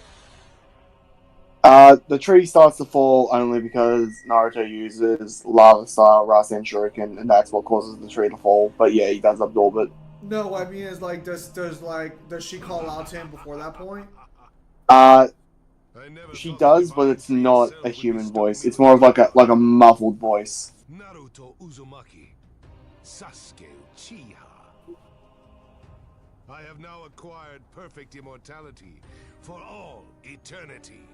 The tree starts to fall only because Naruto uses Lava Style, Rasen Shuriken, and that's what causes the tree to fall. But yeah, he does absorb it.
No, what I mean is like, does she call out to him before that point?
She does, but it's not a human voice. It's more of like a muffled voice.
Naruto Uzumaki, Sasuke Uchiha. I have now acquired perfect immortality for all eternity.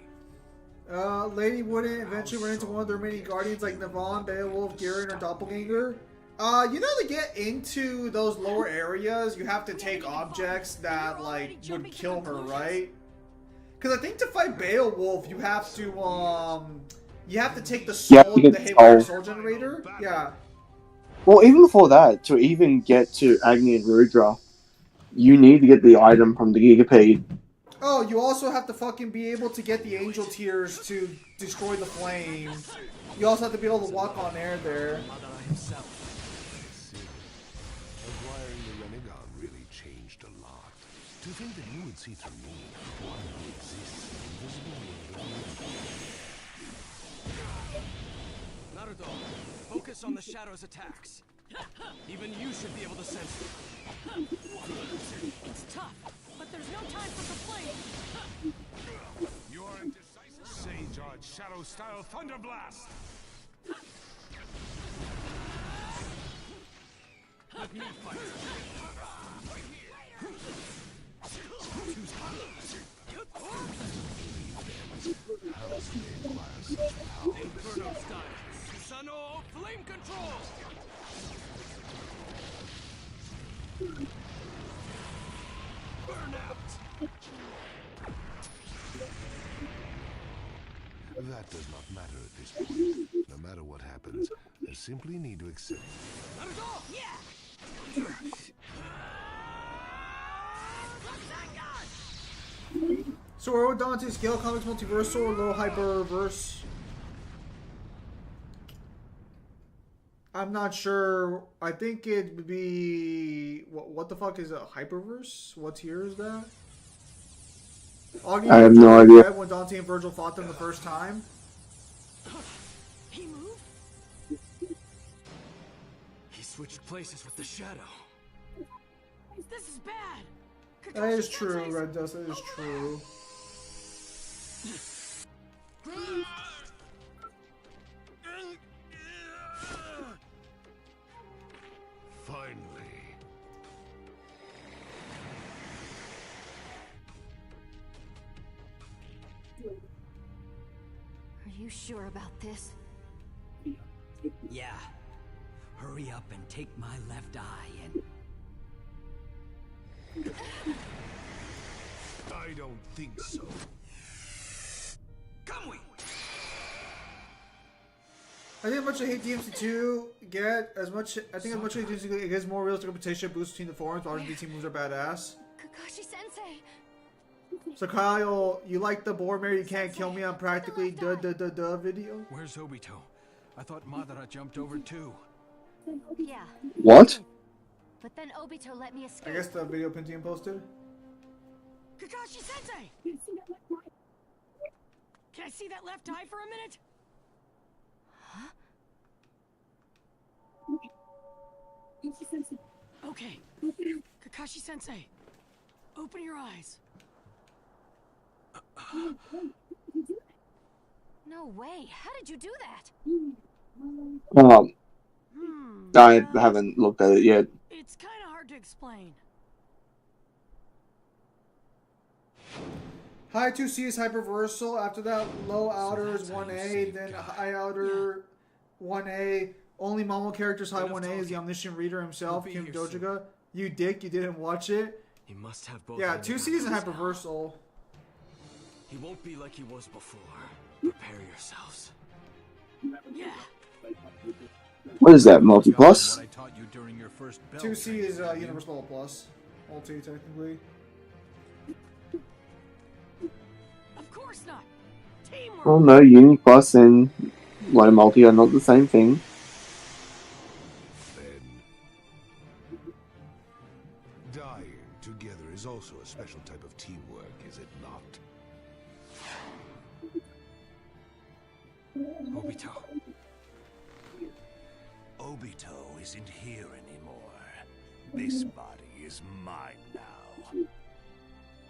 Lady wouldn't eventually run into one of the remaining guardians like Navon, Beowulf, Garen, or Doppelganger. You know, to get into those lower areas, you have to take objects that like would kill her, right? Because I think to fight Beowulf, you have to take the soul of the Haywire Soul Generator. Yeah.
Well, even before that, to even get to Agni and Rudra, you need to get the item from the Gigapede.
Oh, you also have to fucking be able to get the Angel Tears to destroy the flame. You also have to be able to walk on air there.
Acquiring the Renegon really changed a lot. To think that you would see through me, one who exists invisible.
Naruto, focus on the Shadow's attacks. Even you should be able to sense them.
It's tough, but there's no time for complaint.
Your indecisive Sage Art Shadow Style Thunder Blast!
Let me fight. Right here.
That does not matter at this point. No matter what happens, I simply need to accept.
Let her go! Yeah!
So are we Dante scale comics multiversal or low hyperverse? I'm not sure. I think it would be what the fuck is a hyperverse? What tier is that? Augie,
I have no idea.
when Dante and Virgil fought them the first time.
He moved?
He switched places with the shadow.
This is bad.
That is true, Red Dust. That is true.
Finally.
Are you sure about this?
Yeah. Hurry up and take my left eye and...
I don't think so.
Come we.
I think as much as I hate DMC2 get as much. I think as much as I hate DMC2 it gets more realistic competition boosts between the forums. But our DT moves are badass.
Kakashi Sensei.
So Kyle, you like the Boromir you can't kill me on practically the video?
Where's Obito? I thought Madara jumped over too.
Yeah.
What?
But then Obito let me escape.
I guess the video Pentium posted.
Kakashi Sensei! Can I see that left eye for a minute?
Huh?
Okay. Kakashi Sensei, open your eyes.
No way. How did you do that?
I haven't looked at it yet.
It's kind of hard to explain.
High 2C is hyperversal. After that, low outer is 1A. Then high outer 1A. Only Momo characters high 1A is the omniscient reader himself, Kim Dojiga. You dick, you didn't watch it.
He must have both.
Yeah, 2C is hyperversal.
He won't be like he was before. Prepare yourselves.
Yeah.
What is that, multi-plus?
2C is Universal Level Plus. Multi, technically.
Of course not. Teamwork.
Oh no, Uni Plus and Light Multi are not the same thing.
Dying together is also a special type of teamwork, is it not?
Obito.
Obito isn't here anymore. This body is mine now.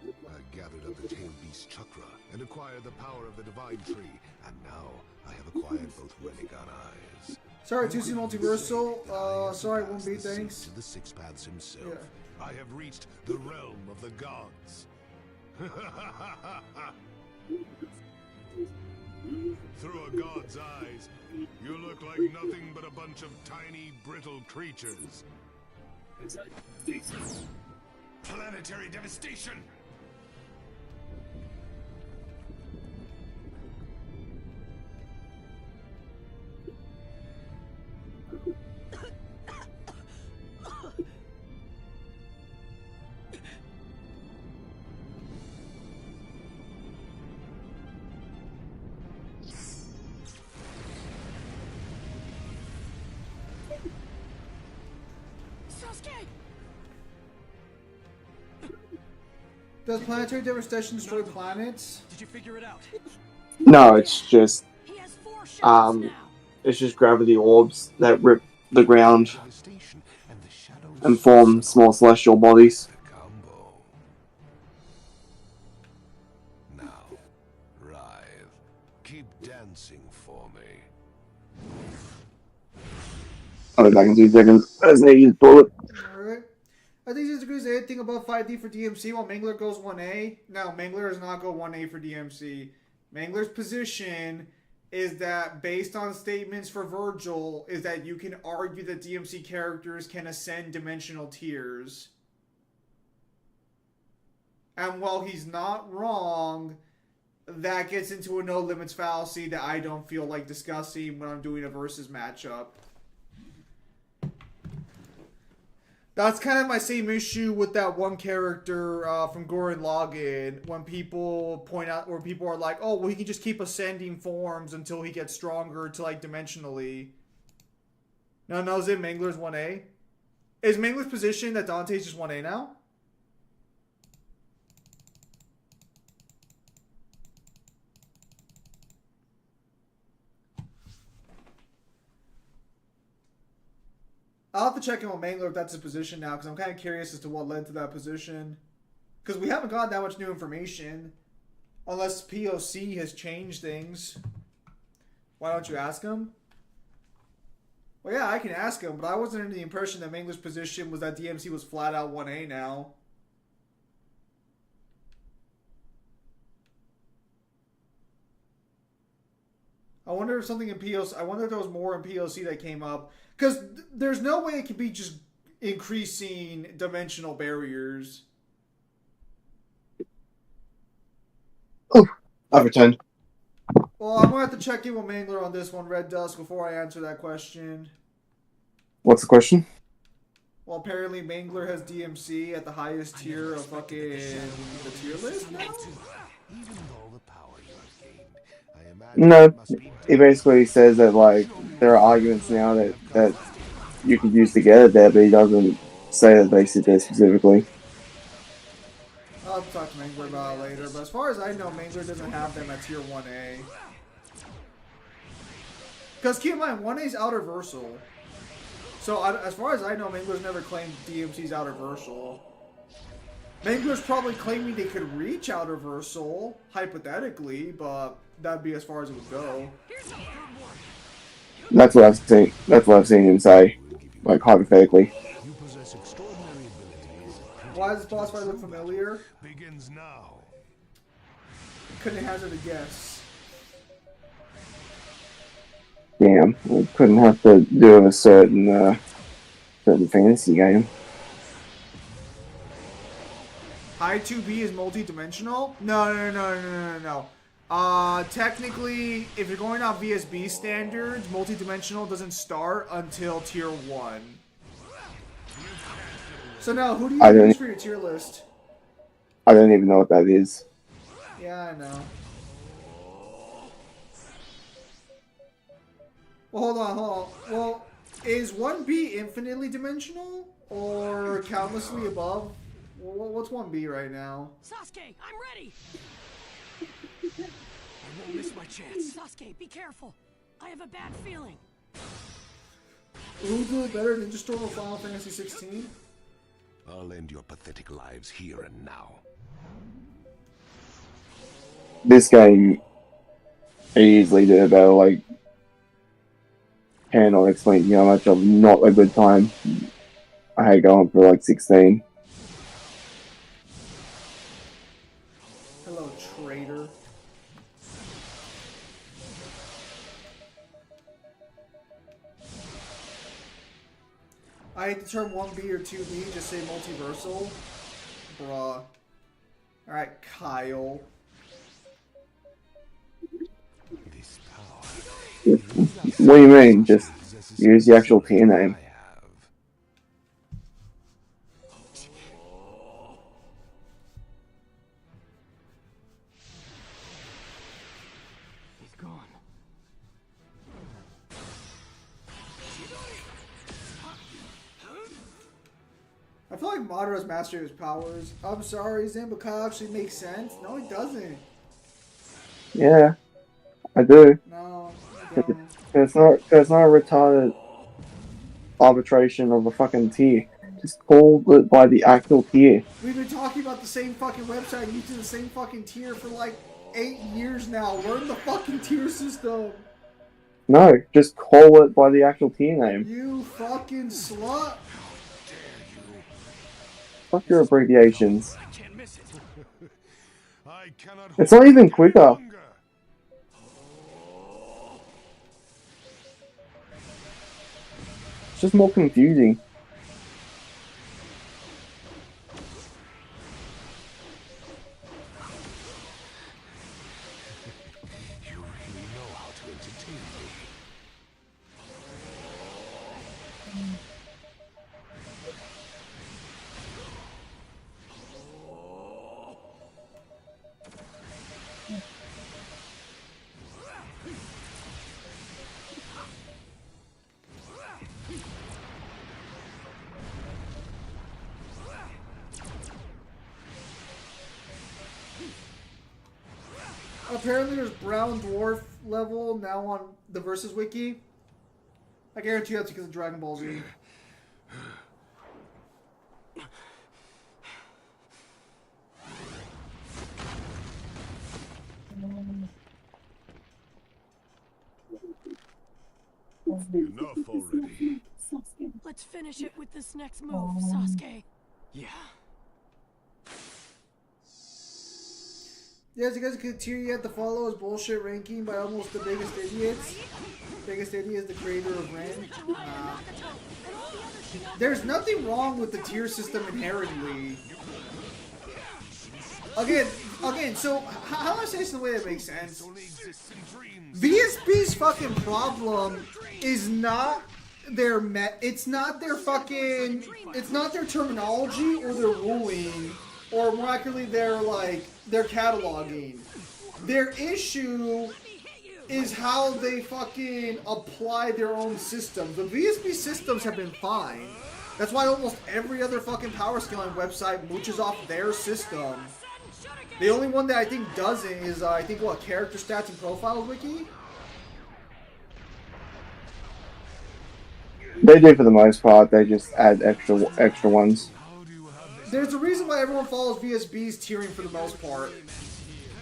I gathered up the tail beast chakra and acquired the power of the divine tree, and now I have acquired both Renegon eyes.
Sorry, 2C Multiversal. Sorry, won't be, thanks.
To the Six Paths himself.
Yeah.
I have reached the realm of the gods. Through a god's eyes, you look like nothing but a bunch of tiny, brittle creatures.
Planetary devastation!
Does planetary devastation destroy planets?
Did you figure it out?
No, it's just it's just gravity orbs that rip the ground and form small celestial bodies.
Now, writhe. Keep dancing for me.
I'll be back in 2 seconds. As they use bullet.
Alright. I think this agrees anything above 5D for DMC while Mangler goes 1A. No, Mangler does not go 1A for DMC. Mangler's position is that based on statements for Virgil, is that you can argue that DMC characters can ascend dimensional tiers. And while he's not wrong, that gets into a no limits fallacy that I don't feel like discussing when I'm doing a versus matchup. That's kind of my same issue with that one character from Gurren Lagann when people point out, where people are like, oh, well, he can just keep ascending forms until he gets stronger to, like, dimensionally. No, is it Mangler's 1A? Is Mangler's position that Dante's just 1A now? I'll have to check in with Mangler if that's his position now, because I'm kind of curious as to what led to that position. Because we haven't got that much new information. Unless POC has changed things. Why don't you ask him? Well, yeah, I can ask him, but I wasn't under the impression that Mangler's position was that DMC was flat out 1A now. I wonder if something in POC... I wonder if there was more in POC that came up. Because there's no way it could be just increasing dimensional barriers.
Oh, I've returned.
Well, I'm going to have to check in with Mangler on this one, Red Dusk, before I answer that question.
What's the question?
Well, apparently Mangler has DMC at the highest tier of fucking the tier list now?
No, he basically says that, like, there are arguments now that you could use to get it there, but he doesn't say that they sit there specifically.
I'll talk to Mangler about it later, but as far as I know, Mangler doesn't have them at tier 1A. Because keep in mind, 1A's outerversal. So as far as I know, Mangler's never claimed DMC's outerversal. Mangler's probably claiming they could reach outerversal, hypothetically, but that'd be as far as it would go.
That's what I've seen. That's what I've seen him say, like hypothetically.
Why does this boss fight look familiar?
Begins now.
Couldn't hazard a guess.
Damn, we couldn't have to do a certain fantasy game.
High 2B is multi-dimensional? No. Technically, if you're going off VSB standards, multi-dimensional doesn't start until tier 1. So now, who do you use for your tier list?
I don't even know what that is.
Yeah, I know. Well, hold on. Well, is 1B infinitely dimensional? Or countlessly above? Well, what's 1B right now?
Sasuke, I'm ready!
I won't miss my chance.
Sasuke, be careful. I have a bad feeling.
Who did better than Ninja Storm or Final Fantasy 16?
I'll end your pathetic lives here and now.
This game, I easily did about, like, cannot explain how much of not a good time I had going for like 16.
Hello, traitor. I hate the term 1B or 2B, just say multiversal. Bruh. Alright, Kyle.
What do you mean? Just use the actual tier name.
He's gone.
I feel like Madara's mastery of his powers. I'm sorry, Zambukai actually makes sense. No, it doesn't.
Yeah, I do.
No,
it's not a retarded arbitration of a fucking tier. Just call it by the actual tier.
We've been talking about the same fucking website, using the same fucking tier for like 8 years now. Learn the fucking tier system.
No, just call it by the actual tier name.
You fucking slut.
Fuck your abbreviations.
I can't miss it. I cannot
It's not even quicker. just more confusing.
You really know how to entertain me.
Apparently there's brown dwarf level now on the Versus Wiki. I guarantee you that's because of Dragon Ball Z.
Enough already.
Let's finish it with this next move, Sasuke.
Yeah.
Yes, you guys continue yet to follow his bullshit ranking by almost the biggest idiots. Biggest idiot is the creator of Ren. There's nothing wrong with the tier system inherently. Again, so how do I say this in a way that makes sense? VSB's fucking problem is not their it's not their fucking, it's not their terminology or their ruling, or more accurately their cataloging. Their issue is how they fucking apply their own systems. The VSB systems have been fine. That's why almost every other fucking power scaling website mooches off their system. The only one that I think doesn't is, I think, what, character stats and profiles wiki?
They do for the most part. They just add extra ones.
There's a reason why everyone follows VSB's tiering for the most part.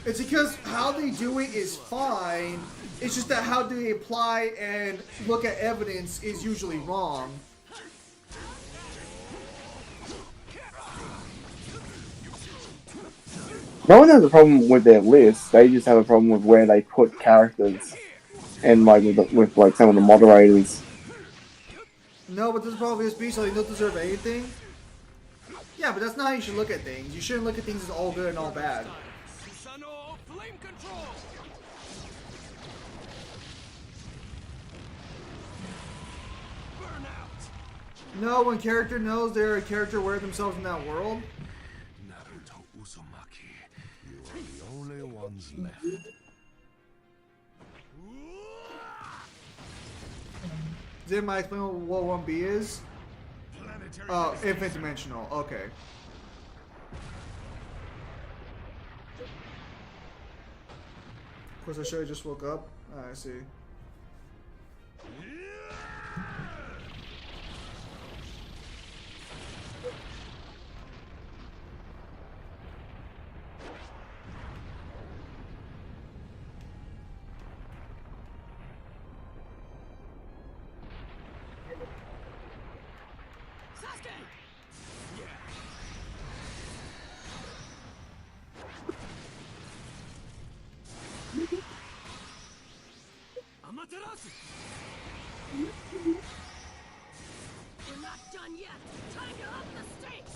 It's because how they do it is fine. It's just that how they apply and look at evidence is usually wrong.
No one has a problem with their list. They just have a problem with where they put characters, and with some of the moderators.
No, but this is probably VSB, so they don't deserve anything. Yeah, but that's not how you should look at things. You shouldn't look at things as all good and all bad. No, when character knows they're a character aware of themselves in that world.
Naruto Uzumaki, you are the only ones left.
Did I explain what 1B is? Oh, infinite dimensional. Okay. Of course, I should have just woke up. I see.
We're not done yet. Time to up the stakes.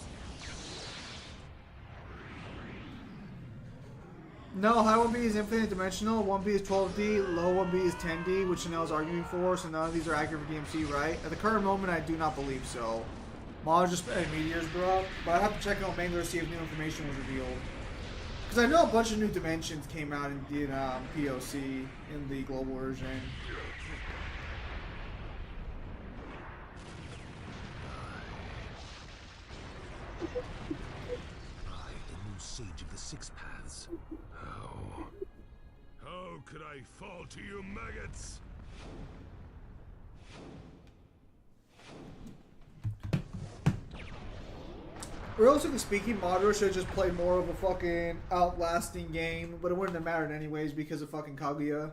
No, high 1B is infinite dimensional, 1B is 12D, low 1B is 10D, which Chanel is arguing for, so none of these are accurate for DMC, right? At the current moment, I do not believe so. Mom just meteors, bro, but I have to check out Mangler to see if new information was revealed. Because I know a bunch of new dimensions came out in POC, in the global version.
I, the new sage of the Six Paths. How could I fall to you maggots?
Realistically speaking, Madara should have just played more of a fucking outlasting game, but it wouldn't have mattered anyways because of fucking Kaguya.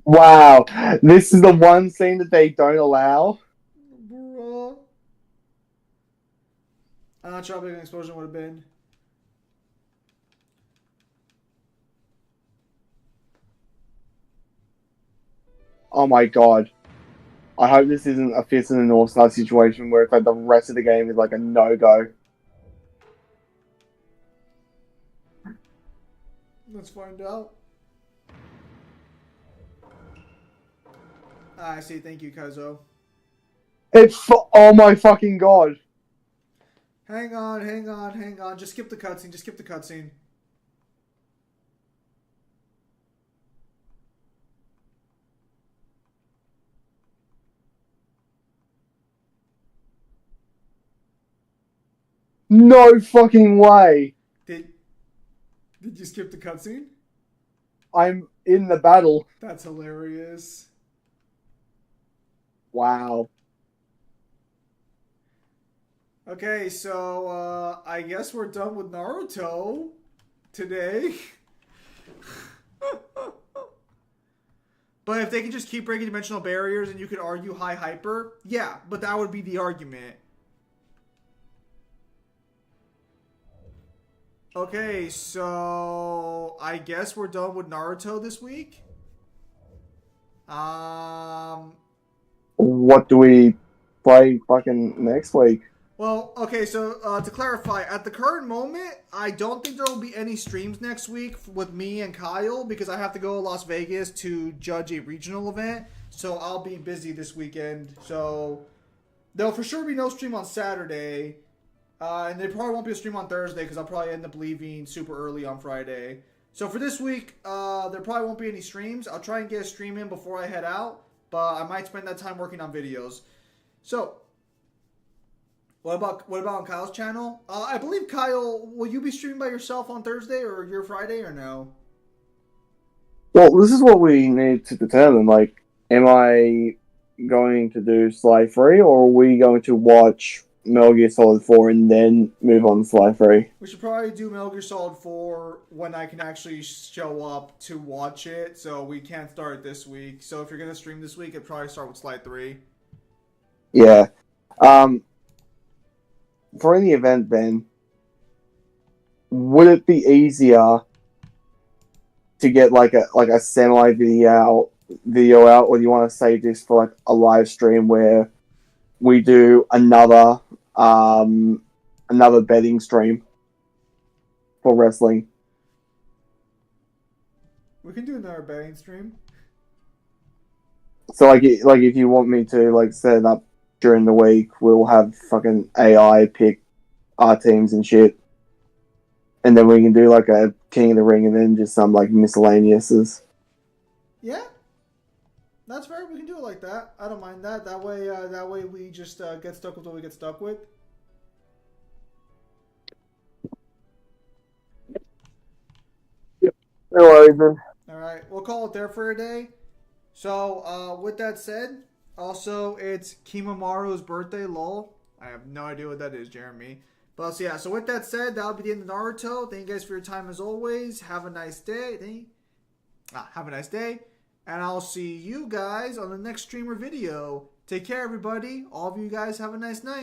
Wow, this is the one scene that they don't allow.
Bruh. I'm not sure how big an explosion would have been.
Oh my god. I hope this isn't a Fist in the North Star situation where it's like the rest of the game is like a no-go.
Let's find out. I see. Thank you, Kaizo.
Oh my fucking god.
Hang on. Just skip the cutscene.
No fucking way.
Did you skip the cutscene?
I'm in the battle.
That's hilarious.
Wow.
Okay, so I guess we're done with Naruto today. But if they can just keep breaking dimensional barriers and you could argue high hyper, yeah, but that would be the argument. Okay, so I guess we're done with Naruto this week.
What do we play fucking next week?
Well, okay, so to clarify, at the current moment, I don't think there will be any streams next week with me and Kyle because I have to go to Las Vegas to judge a regional event. So I'll be busy this weekend. So there'll for sure be no stream on Saturday. And there probably won't be a stream on Thursday because I'll probably end up leaving super early on Friday. So for this week, there probably won't be any streams. I'll try and get a stream in before I head out. But I might spend that time working on videos. So... What about on Kyle's channel? I believe Kyle, will you be streaming by yourself on Thursday or your Friday or no?
Well, this is what we need to determine. Like, am I going to do Sly 3 or are we going to watch Metal Gear Solid 4 and then move on to Sly 3?
We should probably do Metal Gear Solid 4 when I can actually show up to watch it. So we can't start it this week. So if you're going to stream this week, it'd probably start with Sly 3.
Yeah. For any event, then, would it be easier to get like a semi video out, or do you want to save this for like a live stream where we do another betting stream for wrestling?
We can do another betting stream.
So like if you want me to like set it up during the week, we'll have fucking AI pick our teams and shit. And then we can do like a King of the Ring and then just some like miscellaneouses.
Yeah. That's fair. We can do it like that. I don't mind that. That way we just get stuck with what we get stuck with.
Yep. No worries, then.
Alright. We'll call it there for a day. So, with that said, also, it's Kimamaru's birthday, lol. I have no idea what that is, Jeremy. But so yeah, so with that said, that'll be the end of Naruto. Thank you guys for your time as always. Have a nice day. Have a nice day. And I'll see you guys on the next streamer video. Take care, everybody. All of you guys have a nice night.